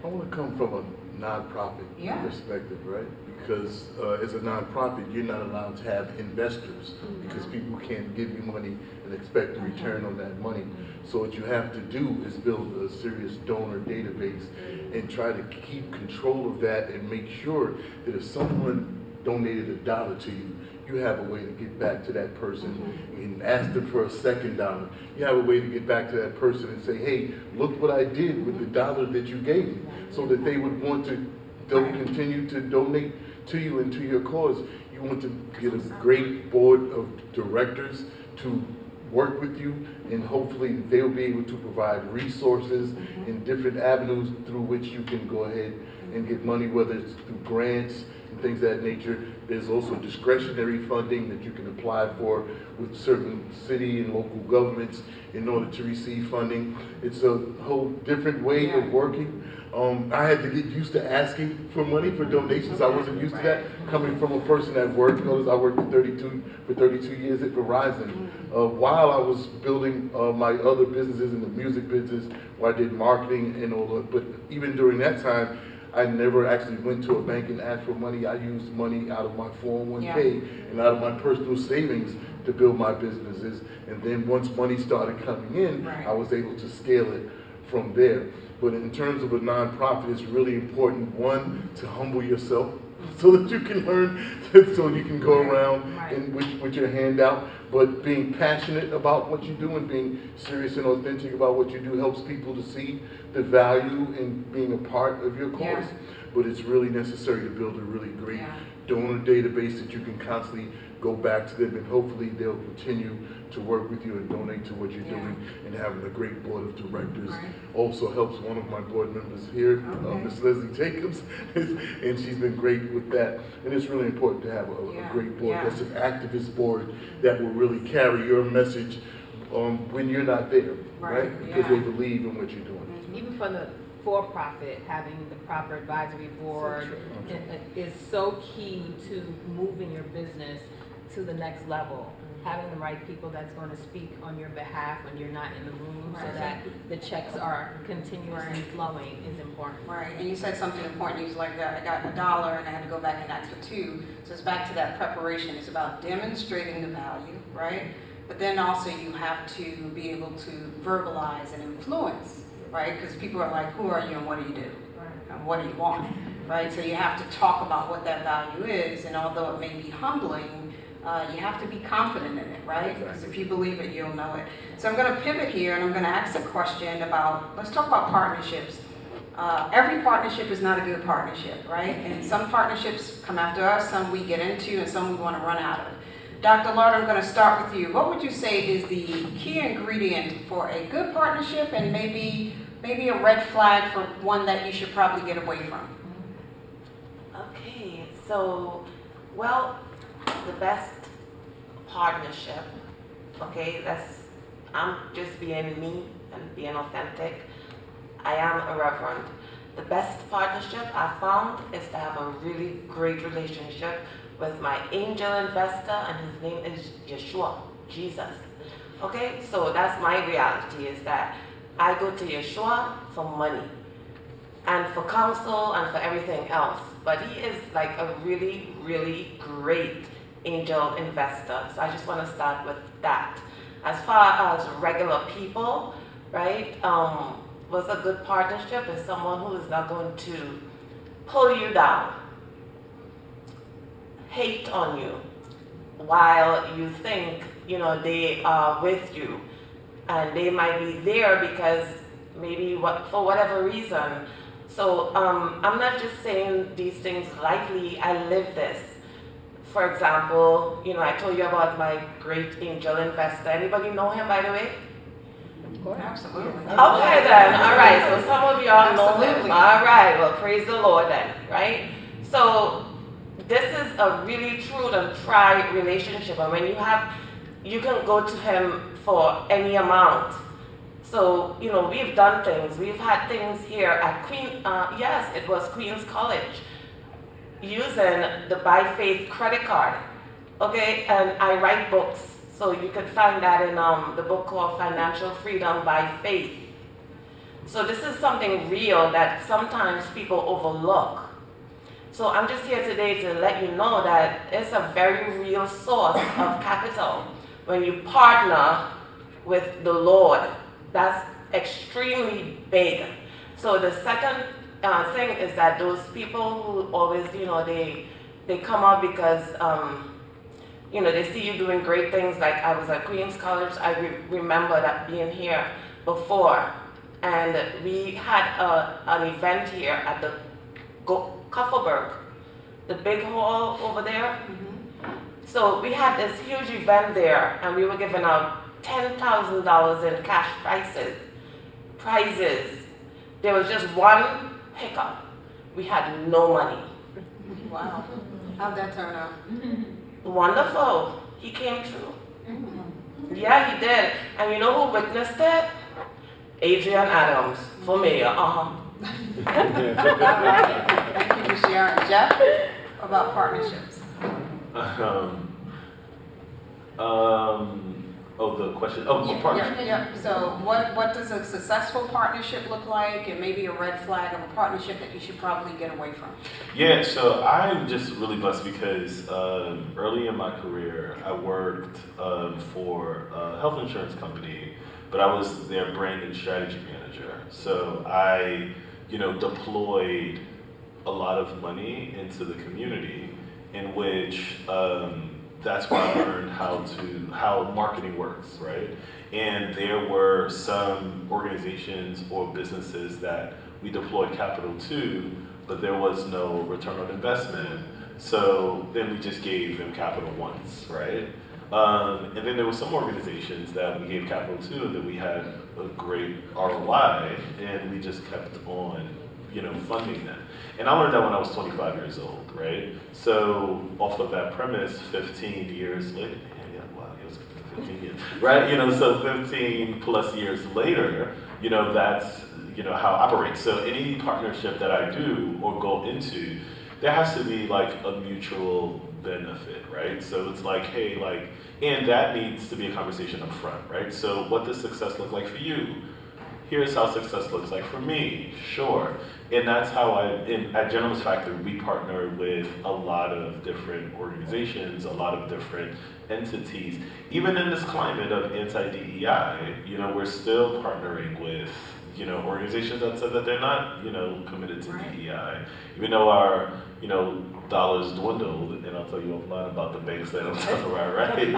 I want to come from a nonprofit Yeah. perspective, right? Because as a nonprofit, you're not allowed to have investors because people can't give you money and expect a return on that money. So what you have to do is build a serious donor database and try to keep control of that and make sure that if someone donated $1 to you, you have a way to get back to that person and ask them for a second $1. You have a way to get back to that person and say, hey, look what I did with the $1 that you gave me, so that they would want to continue to donate to you and to your cause. You want to get a great board of directors to work with you, and hopefully they'll be able to provide resources in different avenues through which you can go ahead and get money, whether it's through grants and things of that nature. There's also discretionary funding that you can apply for with certain city and local governments in order to receive funding. It's a whole different way of working. I had to get used to asking for money for donations. I wasn't used to that. Coming from a person that worked, notice I worked for 32 years at Verizon. While I was building my other businesses in the music business, where I did marketing and all that, but even during that time, I never actually went to a bank and asked for money. I used money out of my 401k and out of my personal savings to build my businesses. And then once money started coming in, I was able to scale it from there. But in terms of a nonprofit, it's really important, one, to humble yourself so that you can learn, so you can go around and with your hand out. But being passionate about what you do and being serious and authentic about what you do helps people to see the value in being a part of your cause. but it's really necessary to build a really great Yeah. donor database that you can constantly go back to them, and hopefully they'll continue to work with you and donate to what you're Yeah. doing, and having a great board of directors. Right. Also helps one of my board members here, Okay. Ms. Leslie Jacobs, and she's been great with that. And it's really important to have a Yeah. great board Yeah. that's an activist board that will really carry your message when you're not there, Right. right? Because Yeah. they believe in what you're doing. Even for the for-profit, having the proper advisory board is so key to moving your business to the next level. Having the right people that's going to speak on your behalf when you're not in the room, so Right. that the checks are continuously flowing is important. Right, and you said something important, you was like that, I got $1 and I had to go back and ask for 2. So it's back to that preparation, it's about demonstrating the value, right? But then also you have to be able to verbalize and influence, right? Because people are like, who are you and what do you do? And what do you want, right? So you have to talk about what that value is, and although it may be humbling, you have to be confident in it, right? Because if you believe it, you'll know it. So I'm going to pivot here, and I'm going to ask a question about, let's talk about partnerships. Every partnership is not a good partnership, right? And some partnerships come after us, some we get into, and some we want to run out of. Dr. Lord, I'm going to start with you. What would you say is the key ingredient for a good partnership, and maybe a red flag for one that you should probably get away from? Okay, so, well, the best partnership, okay, I'm just being me and being authentic. I am a reverend. The best partnership I found is to have a really great relationship with my angel investor, and his name is Yeshua, Jesus. Okay, so that's my reality, is that I go to Yeshua for money and for counsel and for everything else. But he is like a really, really great angel investor. So I just want to start with that. As far as regular people, right, what's a good partnership is someone who is not going to pull you down, hate on you, while you think, they are with you. And they might be there because maybe for whatever reason. So I'm not just saying these things lightly, I live this. For example, I told you about my great angel investor. Anybody know him, by the way? Absolutely. Okay then, all right, so some of y'all know him. Absolutely. All right, well, praise the Lord then, right? So this is a really true and tried relationship, and when you can go to him for any amount. So, we've done things. We've had things here at it was Queen's College, using the By Faith credit card, okay? And I write books, so you can find that in the book called Financial Freedom by Faith. So this is something real that sometimes people overlook. So I'm just here today to let you know that it's a very real source of capital. When you partner with the Lord, that's extremely big. So the second thing is that those people who always, they come up because, they see you doing great things. Like I was at Queen's College, I remember that being here before. And we had an event here at the Kuffelberg, the big hall over there. So we had this huge event there, and we were giving out $10,000 in cash prizes. There was just one hiccup. We had no money. Wow. How'd that turn out? Wonderful. He came through. Yeah, he did. And you know who witnessed it? Adrian Adams for mayor. Thank you for sharing. Jeff, about partnerships. The question. Partnership. Yeah. So what does a successful partnership look like, and maybe a red flag of a partnership that you should probably get away from? Yeah, so I'm just really blessed because early in my career, I worked for a health insurance company, but I was their brand and strategy manager. So I, deployed a lot of money into the community, in which that's where I learned how marketing works, right? And there were some organizations or businesses that we deployed capital to but there was no return on investment. So then we just gave them capital once, right? And then there were some organizations that we gave capital to that we had a great ROI, and we just kept on, funding them. And I learned that when I was 25 years old, right? So off of that premise, 15 years later, wow, it was 15 years, right? So 15 plus years later, that's, how I operate. So any partnership that I do or go into, there has to be like a mutual benefit, right? So it's like, hey, and that needs to be a conversation up front, right? So what does success look like for you? Here's how success looks like for me, sure. And that's how at Gentleman's Factory, we partner with a lot of different organizations, a lot of different entities. Even in this climate of anti-DEI, we're still partnering with, organizations that said that they're not, committed to DEI. Even though our, dollars dwindled, and I'll tell you a lot about the banks that I'm talking about, right?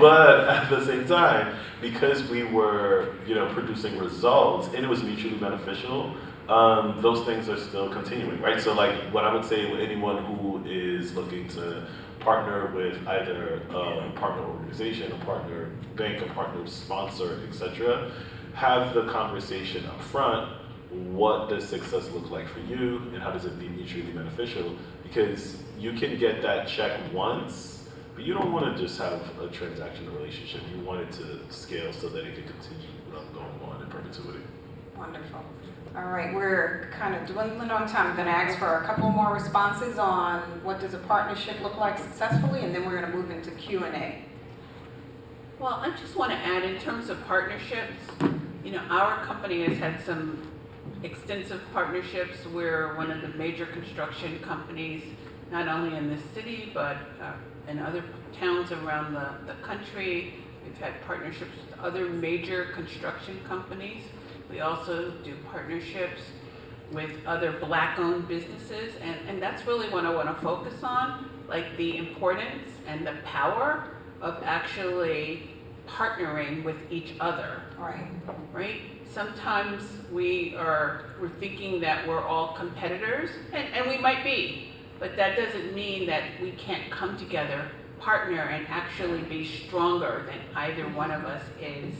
But at the same time, because we were, producing results and it was mutually beneficial, those things are still continuing, right? So what I would say with anyone who is looking to partner with either a partner organization, a partner bank, a partner sponsor, etc., have the conversation up front. What does success look like for you, and how does it be mutually beneficial? Because you can get that check once, but you don't want to just have a transactional relationship. You want it to scale so that it can continue going on in perpetuity. Wonderful. All right, we're kind of dwindling on time. I'm going to ask for a couple more responses on what does a partnership look like successfully, and then we're going to move into Q&A. Well, I just want to add, in terms of partnerships, our company has had some extensive partnerships. We're one of the major construction companies, not only in this city, but in other towns around the country. We've had partnerships with other major construction companies. We also do partnerships with other Black-owned businesses, and that's really what I want to focus on, like the importance and the power of actually partnering with each other. Right? Sometimes we're thinking that we're all competitors, and we might be, but that doesn't mean that we can't come together, partner, and actually be stronger than either one of us is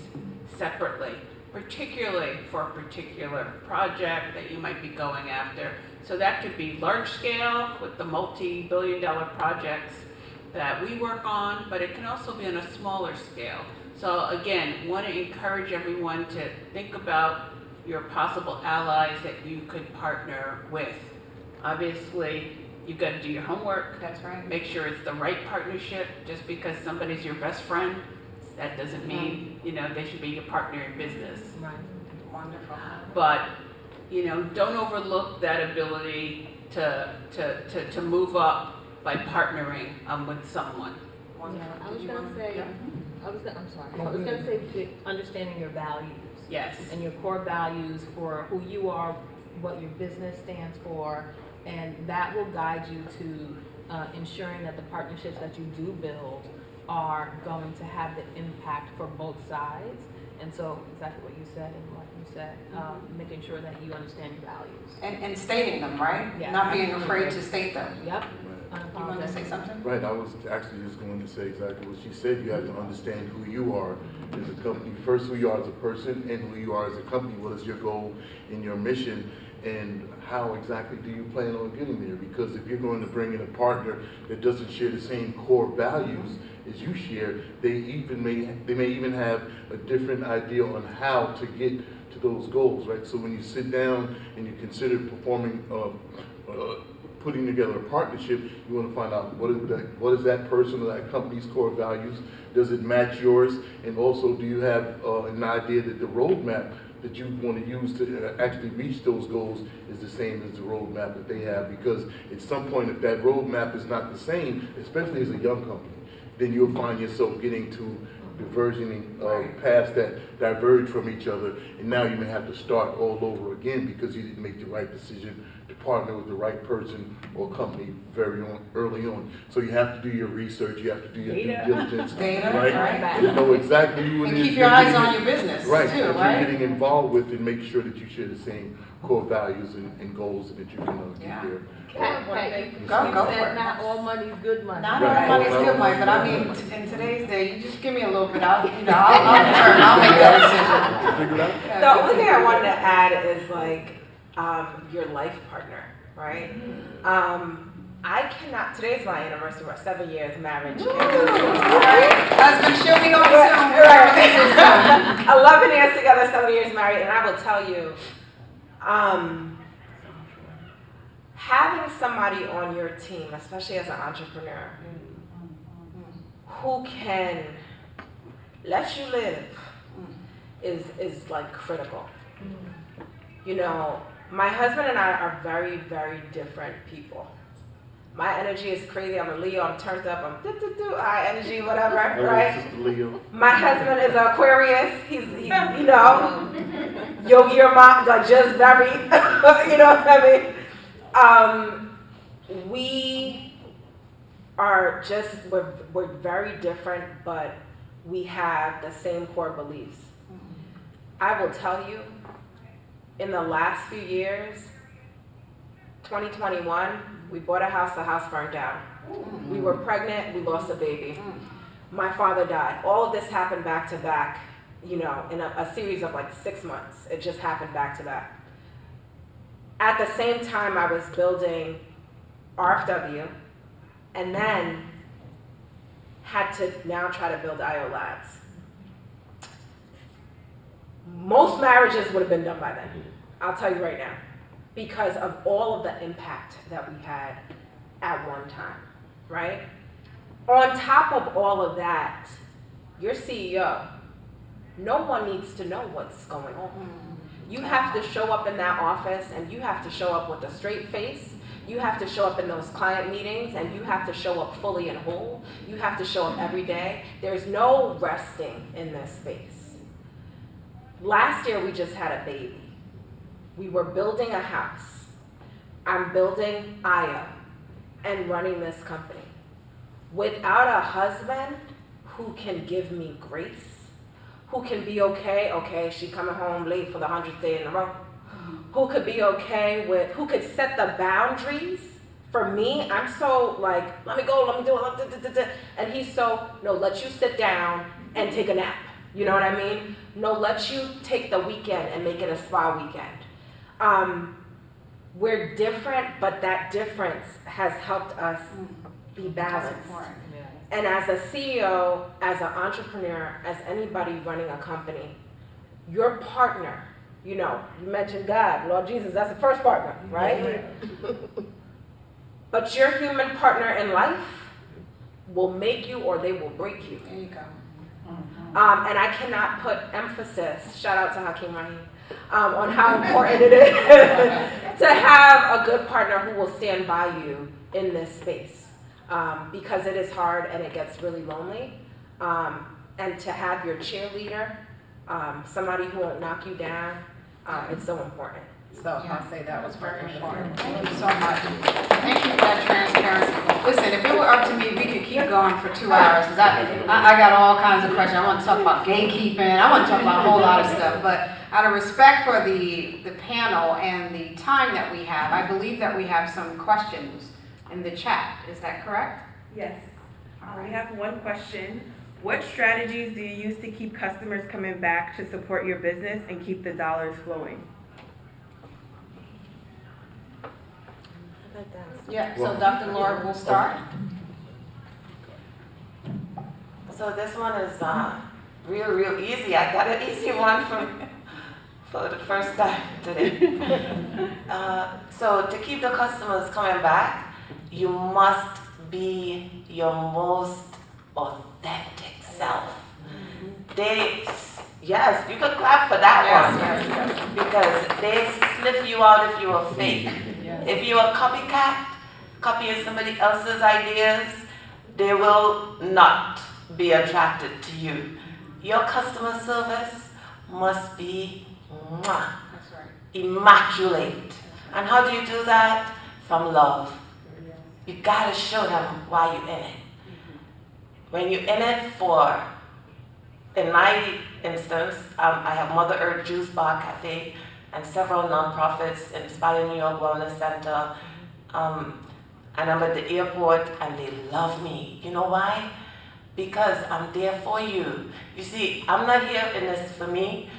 separately, particularly for a particular project that you might be going after. So that could be large scale with the multi-billion-dollar projects that we work on, but it can also be on a smaller scale. So again, want to encourage everyone to think about your possible allies that you could partner with. Obviously, you've got to do your homework. That's right. Make sure it's the right partnership. Just because somebody's your best friend, that doesn't mean, they should be your partner in business. Right. Wonderful. But, don't overlook that ability to move up by partnering with someone. Yeah, I was gonna say understanding your values. Yes. And your core values for who you are, what your business stands for, and that will guide you to ensuring that the partnerships that you do build are going to have the impact for both sides. And so exactly what you said and what you said, making sure that you understand your values. And stating them, right? Yeah, Not being absolutely. afraid to state them. Yep. You want to say something? Right, I was actually just going to say exactly what she said. You have to understand who you are as a company. First, who you are as a person, and who you are as a company. What is your goal and your mission, and how exactly do you plan on getting there? Because if you're going to bring in a partner that doesn't share the same core values as you share, they may even have a different idea on how to get to those goals, right? So when you sit down and you consider putting together a partnership, you want to find out what is that person or that company's core values? Does it match yours? And also, do you have an idea that the roadmap that you want to use to actually reach those goals is the same as the roadmap that they have? Because at some point, if that roadmap is not the same, especially as a young company, then you'll find yourself getting to diverging paths that diverge from each other, and now you may have to start all over again because you didn't make the right decision to partner with the right person or company early on. So you have to do your research, you have to do your due diligence, Data, right? right. You know exactly who it And is. keep your eyes on your business Right, too, that right? you're getting involved with, and make sure that you share the same core values and goals, and that you can Yeah. get there. Hey, Go you for said it. not all money's good money. Not Right. all money's good money, but I mean, in today's day, you just give me a little bit, I'll turn, I'll make that decision. Figure it out? Yeah, The only thing I wanted to add is like your life partner, right? I cannot. Today's my anniversary. We're 7 years marriage. Husband, she'll be on soon. Right. 11 years together, 7 years married, and I will tell you, having somebody on your team, especially as an entrepreneur, who can let you live is like critical. You know, my husband and I are very, very different people. My energy is crazy. I'm a Leo. I'm turned up. I'm high energy, whatever, right? Sister Leo. My husband is an Aquarius. He's you know, Yogi or mom, like just very, you know what I mean? We are just, we're very different, but we have the same core beliefs. I will tell you, in the last few years, 2021, we bought a house, the house burned down. We were pregnant, we lost a baby. My father died. All of this happened back to back, you know, in a series of like 6 months. It just happened back to back. At the same time, I was building RFW, and then had to now try to build IO Labs. Most marriages would have been done by then, I'll tell you right now, because of all of the impact that we had at one time, right? On top of all of that, your CEO, no one needs to know what's going on. You have to show up in that office, and you have to show up with a straight face. You have to show up in those client meetings, and you have to show up fully and whole. You have to show up every day. There's no resting in this space. Last year, we just had a baby. We were building a house. I'm building IO and running this company. Without a husband who can give me grace, who can be okay, she coming home late for the 100th day in a row, who could be okay with, who could set the boundaries. For me, I'm so like, let me go, let me do it, and he's so, no, let you sit down and take a nap. You know what I mean? No, let you take the weekend and make it a spa weekend. We're different, but that difference has helped us be balanced. And as a CEO, as an entrepreneur, as anybody running a company, your partner, you know, you mentioned God, Lord Jesus, that's the first partner, right? But your human partner in life will make you or they will break you. There you go. And I cannot put emphasis, shout out to Hakeem Rahim, on how important it is to have a good partner who will stand by you in this space. Because it is hard and it gets really lonely. And to have your cheerleader, somebody who won't knock you down, it's so important. So I'll say that was Very very important. important. Thank you so much. Thank you for that transparency. Listen, if it were up to me, we could keep going for 2 hours, because I got all kinds of questions. I want to talk about gatekeeping, I want to talk about a whole lot of stuff, but out of respect for the panel and the time that we have, I believe that we have some questions in the chat. Is that correct? Yes. We have one question. What strategies do you use to keep customers coming back to support your business and keep the dollars flowing? Yeah, so Dr. Laura will start. So this one is real easy. I got an easy one for the first time today. So to keep the customers coming back, you must be your most authentic self. Yes, you could clap for that one. Because they sniff you out if you are fake. If you're a copycat, copying somebody else's ideas, they will not be attracted to you. your customer service must be mwah, That's right. immaculate. And how do you do that? From love. You gotta show them why you're in it. When you're in it for, in my instance, I have Mother Earth Juice Bar Cafe and several nonprofits, Inspire New York Wellness Center, and I'm at the airport and they love me. You know why? Because I'm there for you. You see, I'm not here in this for me,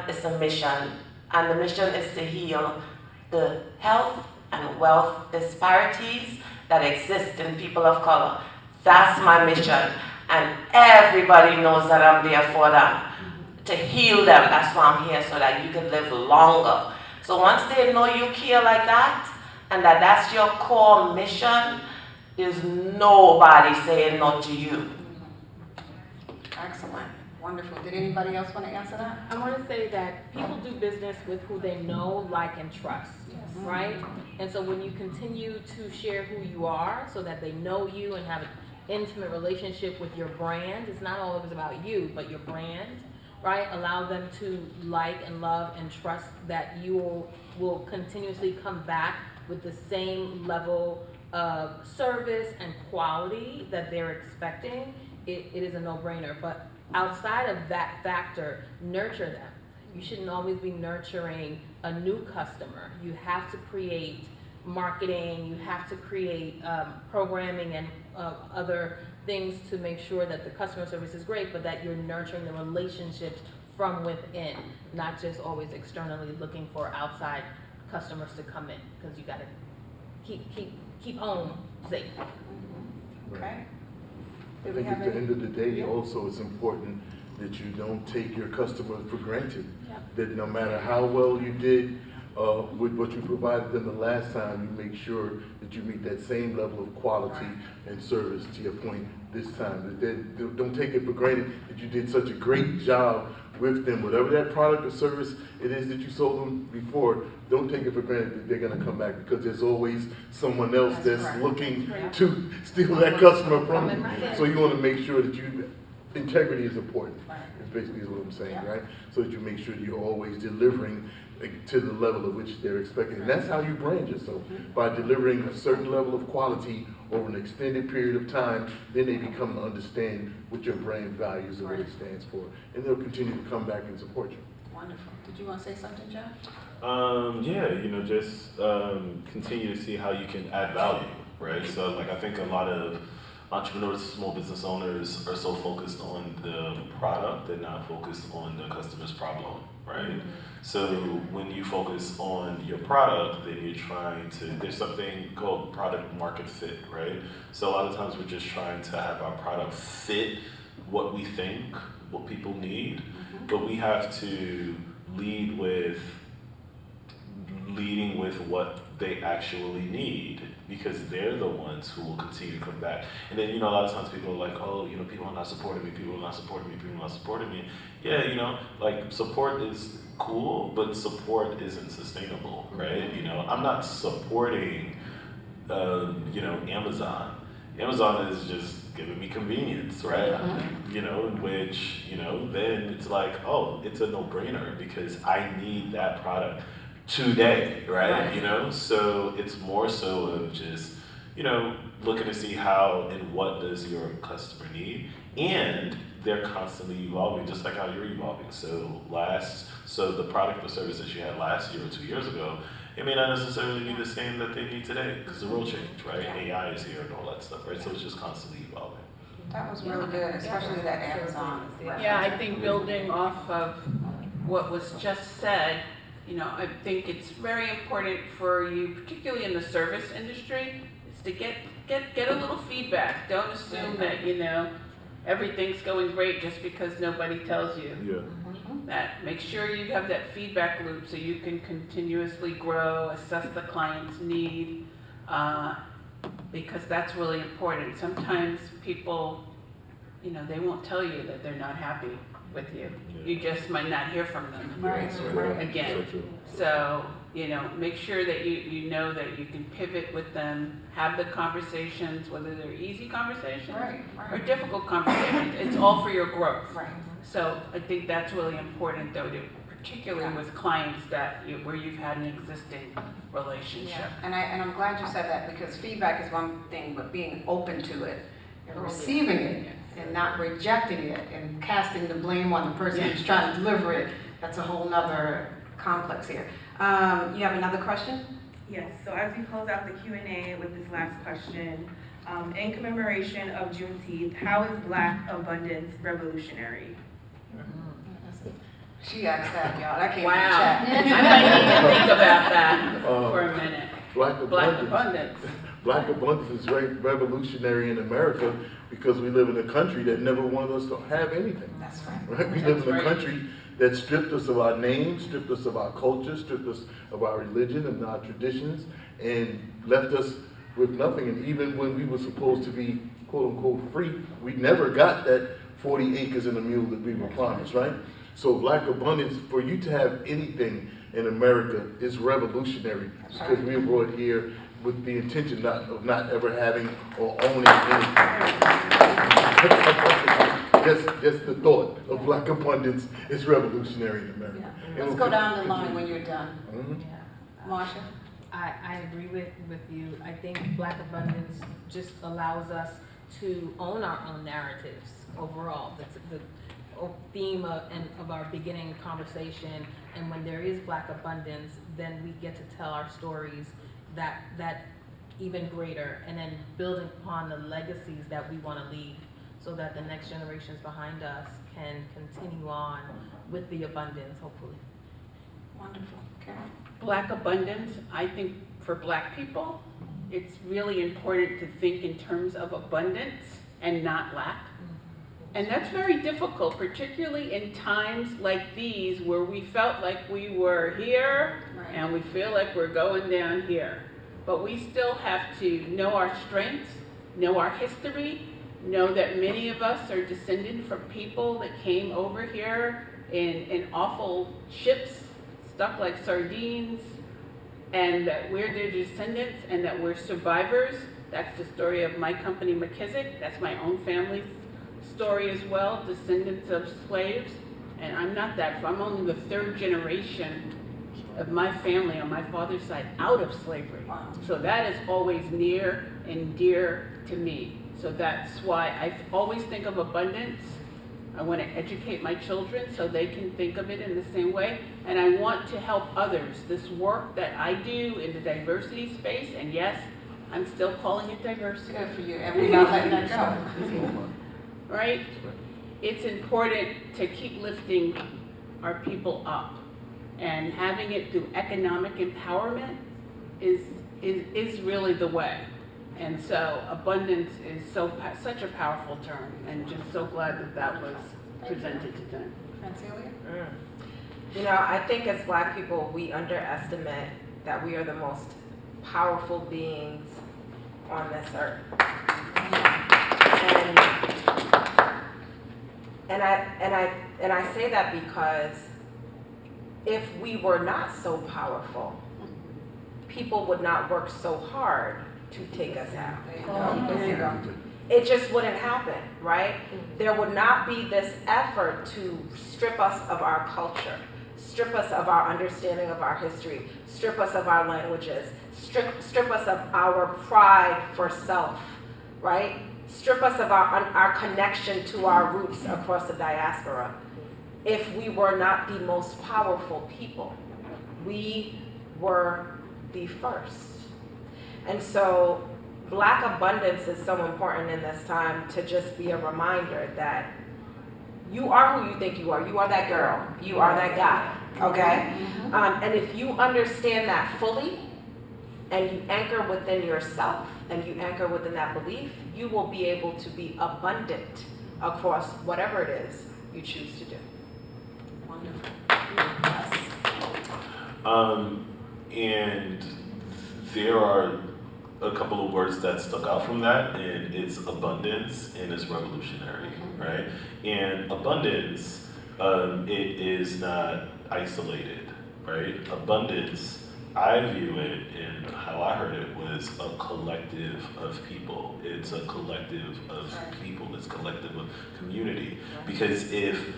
it's a mission. And the mission is to heal the health and wealth disparities that exist in people of color. That's my mission. And everybody knows that I'm there for them. To heal them, that's why I'm here, so that you can live longer. So once they know you care like that, and that that's your core mission, there's nobody saying no to you. Excellent. Wonderful. Did anybody else want to answer that? I want to say that people do business with who they know, like, and trust, right? And so when you continue to share who you are so that they know you and have an intimate relationship with your brand, it's not always about you, but your brand, right? Allow them to like and love and trust that you will continuously come back with the same level of service and quality that they're expecting. It is a no-brainer. But outside of that factor, nurture them. You shouldn't always be nurturing a new customer. You have to create marketing, you have to create programming and other things to make sure that the customer service is great, but that you're nurturing the relationships from within, not just always externally looking for outside customers to come in, because you gotta keep home safe. Okay. I think at the end of the day, also, it's important that you don't take your customers for granted. That no matter how well you did with what you provided them the last time, you make sure that you meet that same level of quality and service, to your point, this time. That don't take it for granted that you did such a great job with them. Whatever that product or service it is that you sold them before, don't take it for granted that they're going to come back, because there's always someone else that's looking to steal that customer from you. So you want to make sure that integrity is important, is basically what I'm saying, right? So that you make sure you're always delivering to the level of which they're expecting. And that's how you brand yourself, by delivering a certain level of quality over an extended period of time. Then they become to understand what your brand values and what it stands for. And they'll continue to come back and support you. Wonderful. Did you want to say something, John? Yeah, just continue to see how you can add value, right? So like, I think a lot of entrepreneurs, small business owners are so focused on the product, they're not focused on the customer's problem, right? So when you focus on your product, then you're trying to, there's something called product market fit, right? So a lot of times we're just trying to have our product fit what we think, what people need, but we have to leading with what they actually need, because they're the ones who will continue to come back. And then, a lot of times people are like, oh, people are not supporting me, people are not supporting me, people are not supporting me. Yeah, like, support is cool, but support isn't sustainable, right? I'm not supporting, Amazon. Amazon is just giving me convenience, right? Which, then it's like, oh, it's a no-brainer because I need that product today, right? So it's more so of just, looking to see how and what does your customer need, and they're constantly evolving, just like how you're evolving. So the product or service that you had last year or 2 years ago, it may not necessarily be the same that they need today, because the world changed, right? AI is here and all that stuff, right? So it's just constantly evolving. That was really good, especially that Amazon. Yeah, I think building off of what was just said, I think it's very important for you, particularly in the service industry, is to get a little feedback. Don't assume that, everything's going great just because nobody tells you. Yeah. That make sure you have that feedback loop so you can continuously grow, assess the client's need, because that's really important. Sometimes people, they won't tell you that they're not happy with you. You just might not hear from them again. So, make sure that you know that you can pivot with them, have the conversations, whether they're easy conversations or difficult conversations. It's all for your growth. So I think that's really important, though, particularly with clients where you've had an existing relationship. And I'm glad you said that, because feedback is one thing, but being open to it and receiving it and not rejecting it and casting the blame on the person who's trying to deliver it, that's a whole nother complex here. You have another question? Yes, so as we close out the Q&A with this last question, in commemoration of Juneteenth, how is Black abundance revolutionary? She asked that, y'all. That came Wow. from the chat. I might need to think about that for a minute. Black abundance. Black abundance is very revolutionary in America because we live in a country that never wanted us to have anything. That's right. Right? We live in a country that stripped us of our name, stripped us of our culture, stripped us of our religion and our traditions, and left us with nothing. And even when we were supposed to be quote unquote free, we never got that 40 acres and a mule that we were promised, right? So Black abundance, for you to have anything in America, is revolutionary because we were brought here with the intention of not ever having or owning anything. Just the thought of Black abundance is revolutionary in America. Let's go down the line when you're done. Marsha? I agree with you. I think Black abundance just allows us to own our own narratives overall. That's the theme of our beginning conversation. And when there is Black abundance, then we get to tell our stories that even greater, and then building upon the legacies that we want to leave, so that the next generations behind us can continue on with the abundance, hopefully. Wonderful. Karen? Black abundance, I think for Black people, it's really important to think in terms of abundance and not lack. And that's very difficult, particularly in times like these where we felt like we were here and we feel like we're going down here. But we still have to know our strengths, know our history, know that many of us are descended from people that came over here in awful ships, stuck like sardines, and that we're their descendants and that we're survivors. That's the story of my company, McKissick. That's my own family's story as well, descendants of slaves. And I'm not that, I'm only the third generation of my family on my father's side out of slavery. So that is always near and dear to me. So that's why I always think of abundance. I want to educate my children so they can think of it in the same way. And I want to help others. This work that I do in the diversity space, and yes, I'm still calling it diversity. Good for you, and we're not letting that go. Right? It's important to keep lifting our people up, and having it through economic empowerment is really the way. And so abundance is such a powerful term, and just so glad that was presented today. Francilia? You know, I think as Black people, we underestimate that we are the most powerful beings on this earth. And I say that because if we were not so powerful, people would not work so hard to take us out. It just wouldn't happen, right? There would not be this effort to strip us of our culture, strip us of our understanding of our history, strip us of our languages, strip us of our pride for self, right? Strip us of our connection to our roots across the diaspora. If we were not the most powerful people, we were the first. And so Black abundance is so important in this time, to just be a reminder that you are who you think you are. You are that girl. You are that guy. Okay? And if you understand that fully, and you anchor within yourself, and you anchor within that belief, you will be able to be abundant across whatever it is you choose to do. Wonderful. And there are a couple of words that stuck out from that, and it's abundance and it's revolutionary, right? And abundance, it is not isolated, right? Abundance, I view it, and how I heard it, was a collective of people. It's a collective of people. It's a collective of community. Because if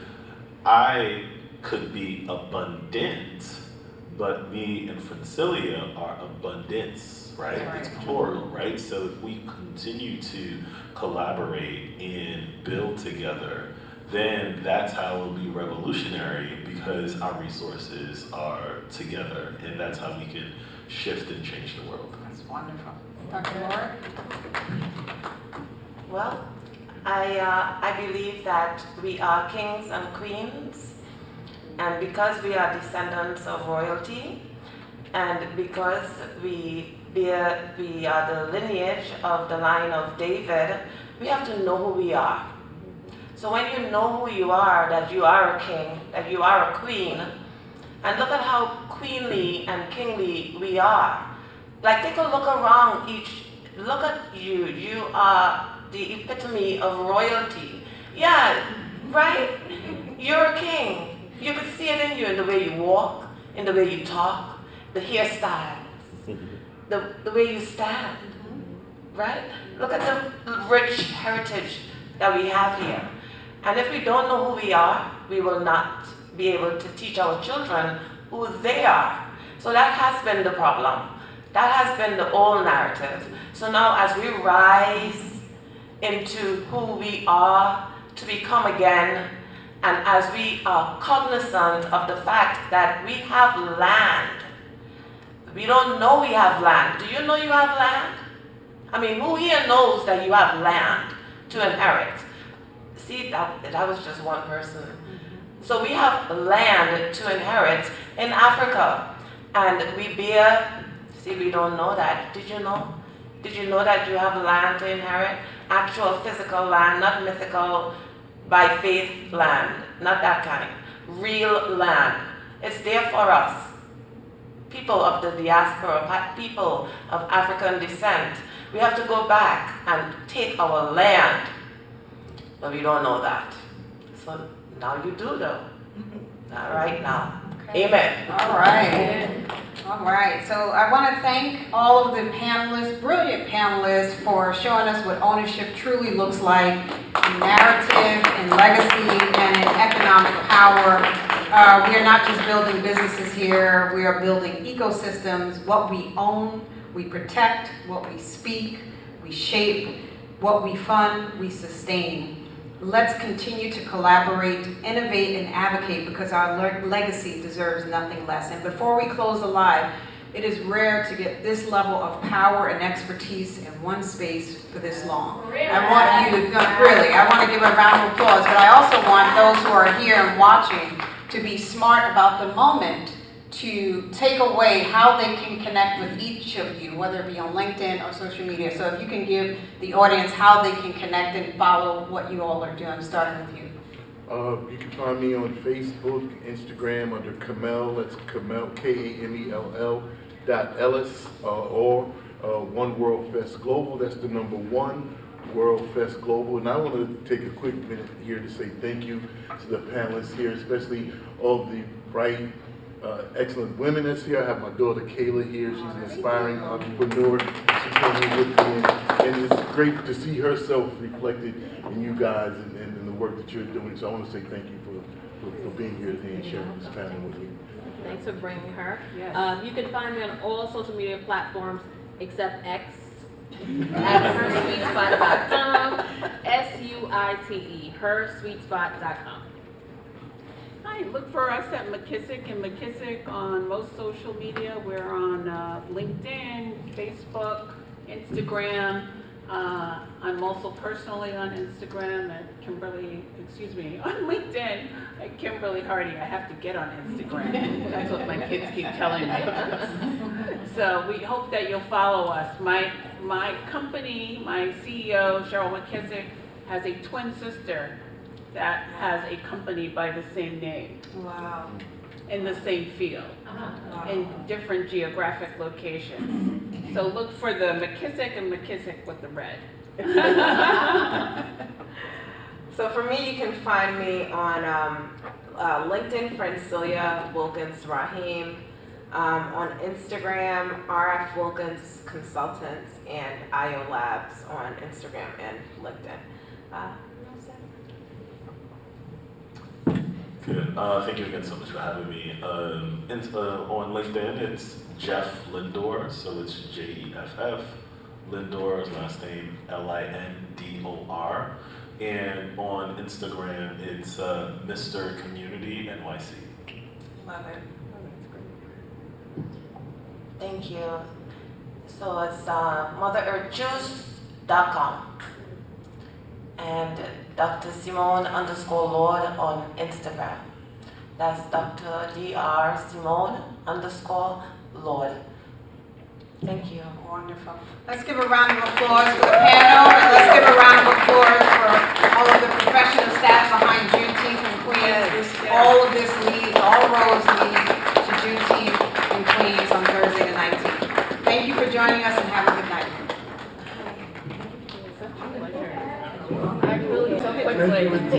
I could be abundant, but me and Francilia are abundance, right? It's plural, right? So if we continue to collaborate and build together, then that's how it'll be revolutionary, because our resources are together, and that's how we can shift and change the world. That's wonderful. Dr. Laura? Well, I believe that we are kings and queens, and because we are descendants of royalty, and because we are the lineage of the line of David, we have to know who we are. So when you know who you are, that you are a king, that you are a queen, and look at how queenly and kingly we are. Like, take a look around look at you. You are the epitome of royalty. Yeah, right? You're a king. You could see it in you, in the way you walk, in the way you talk, the hairstyles, the way you stand, right? Look at the rich heritage that we have here. And if we don't know who we are, we will not be able to teach our children who they are. So that has been the problem. That has been the old narrative. So now as we rise into who we are to become again, and as we are cognizant of the fact that we have land, we don't know we have land. Do you know you have land? I mean, who here knows that you have land to inherit? See, that was just one person. So we have land to inherit in Africa, and we don't know that. Did you know? Did you know that you have land to inherit? Actual physical land, not mythical, by faith land, not that kind. Real land. It's there for us. People of the diaspora, people of African descent. We have to go back and take our land. But we don't know that. So now you do though. All right now. Okay. Amen. All right. All right. So I want to thank all of the panelists, brilliant panelists, for showing us what ownership truly looks like in narrative, in legacy, and in economic power. We are not just building businesses here. We are building ecosystems. What we own, we protect. What we speak, we shape. What we fund, we sustain. Let's continue to collaborate, innovate, and advocate, because our legacy deserves nothing less. And before we close the live, it is rare to get this level of power and expertise in one space for this long. I want you to, I want to give a round of applause, but I also want those who are here and watching to be smart about the moment, to take away how they can connect with each of you, whether it be on LinkedIn or social media. So if you can give the audience how they can connect and follow what you all are doing, starting with you. You can find me on Facebook, Instagram under Kamel, that's Kamel, Kamell .Ellis, or One World Fest Global, that's the number 1, World Fest Global. And I want to take a quick minute here to say thank you to the panelists here, especially all the bright, excellent women that's here. I have my daughter Kayla here. She's an aspiring entrepreneur. She came here with me, and it's great to see herself reflected in you guys and the work that you're doing. So I want to say thank you for being here today and sharing this panel with me. Thanks for bringing her. Yes. You can find me on all social media platforms except X at hersweetspot.com, SUITE, hersweetspot.com. Hi, look for us at McKissick and McKissick on most social media. We're on LinkedIn, Facebook, Instagram. I'm also personally on Instagram at on LinkedIn at Kimberly Hardy. I have to get on Instagram. That's what my kids keep telling me. So we hope that you'll follow us. My company, my CEO, Cheryl McKissick, has a twin sister that has a company by the same name. Wow. In the same field, in different geographic locations. So look for the McKissick and McKissick with the red. So for me, you can find me on LinkedIn, Francilia Wilkins Rahim, on Instagram, RF Wilkins Consultants, and IO Labs on Instagram and LinkedIn. Good. Thank you again so much for having me. On LinkedIn, it's Jeff Lindor, so it's Jeff Lindor, last name Lindor, and on Instagram, it's Mr. Community NYC. Love it. Thank you. So it's MotherEarthJuice.com and Dr. Simone _Lord on Instagram. That's Dr. Dr. Simone _Lord. Thank you. Wonderful. Let's give a round of applause for the panel, and let's give a round of applause for all of the professionals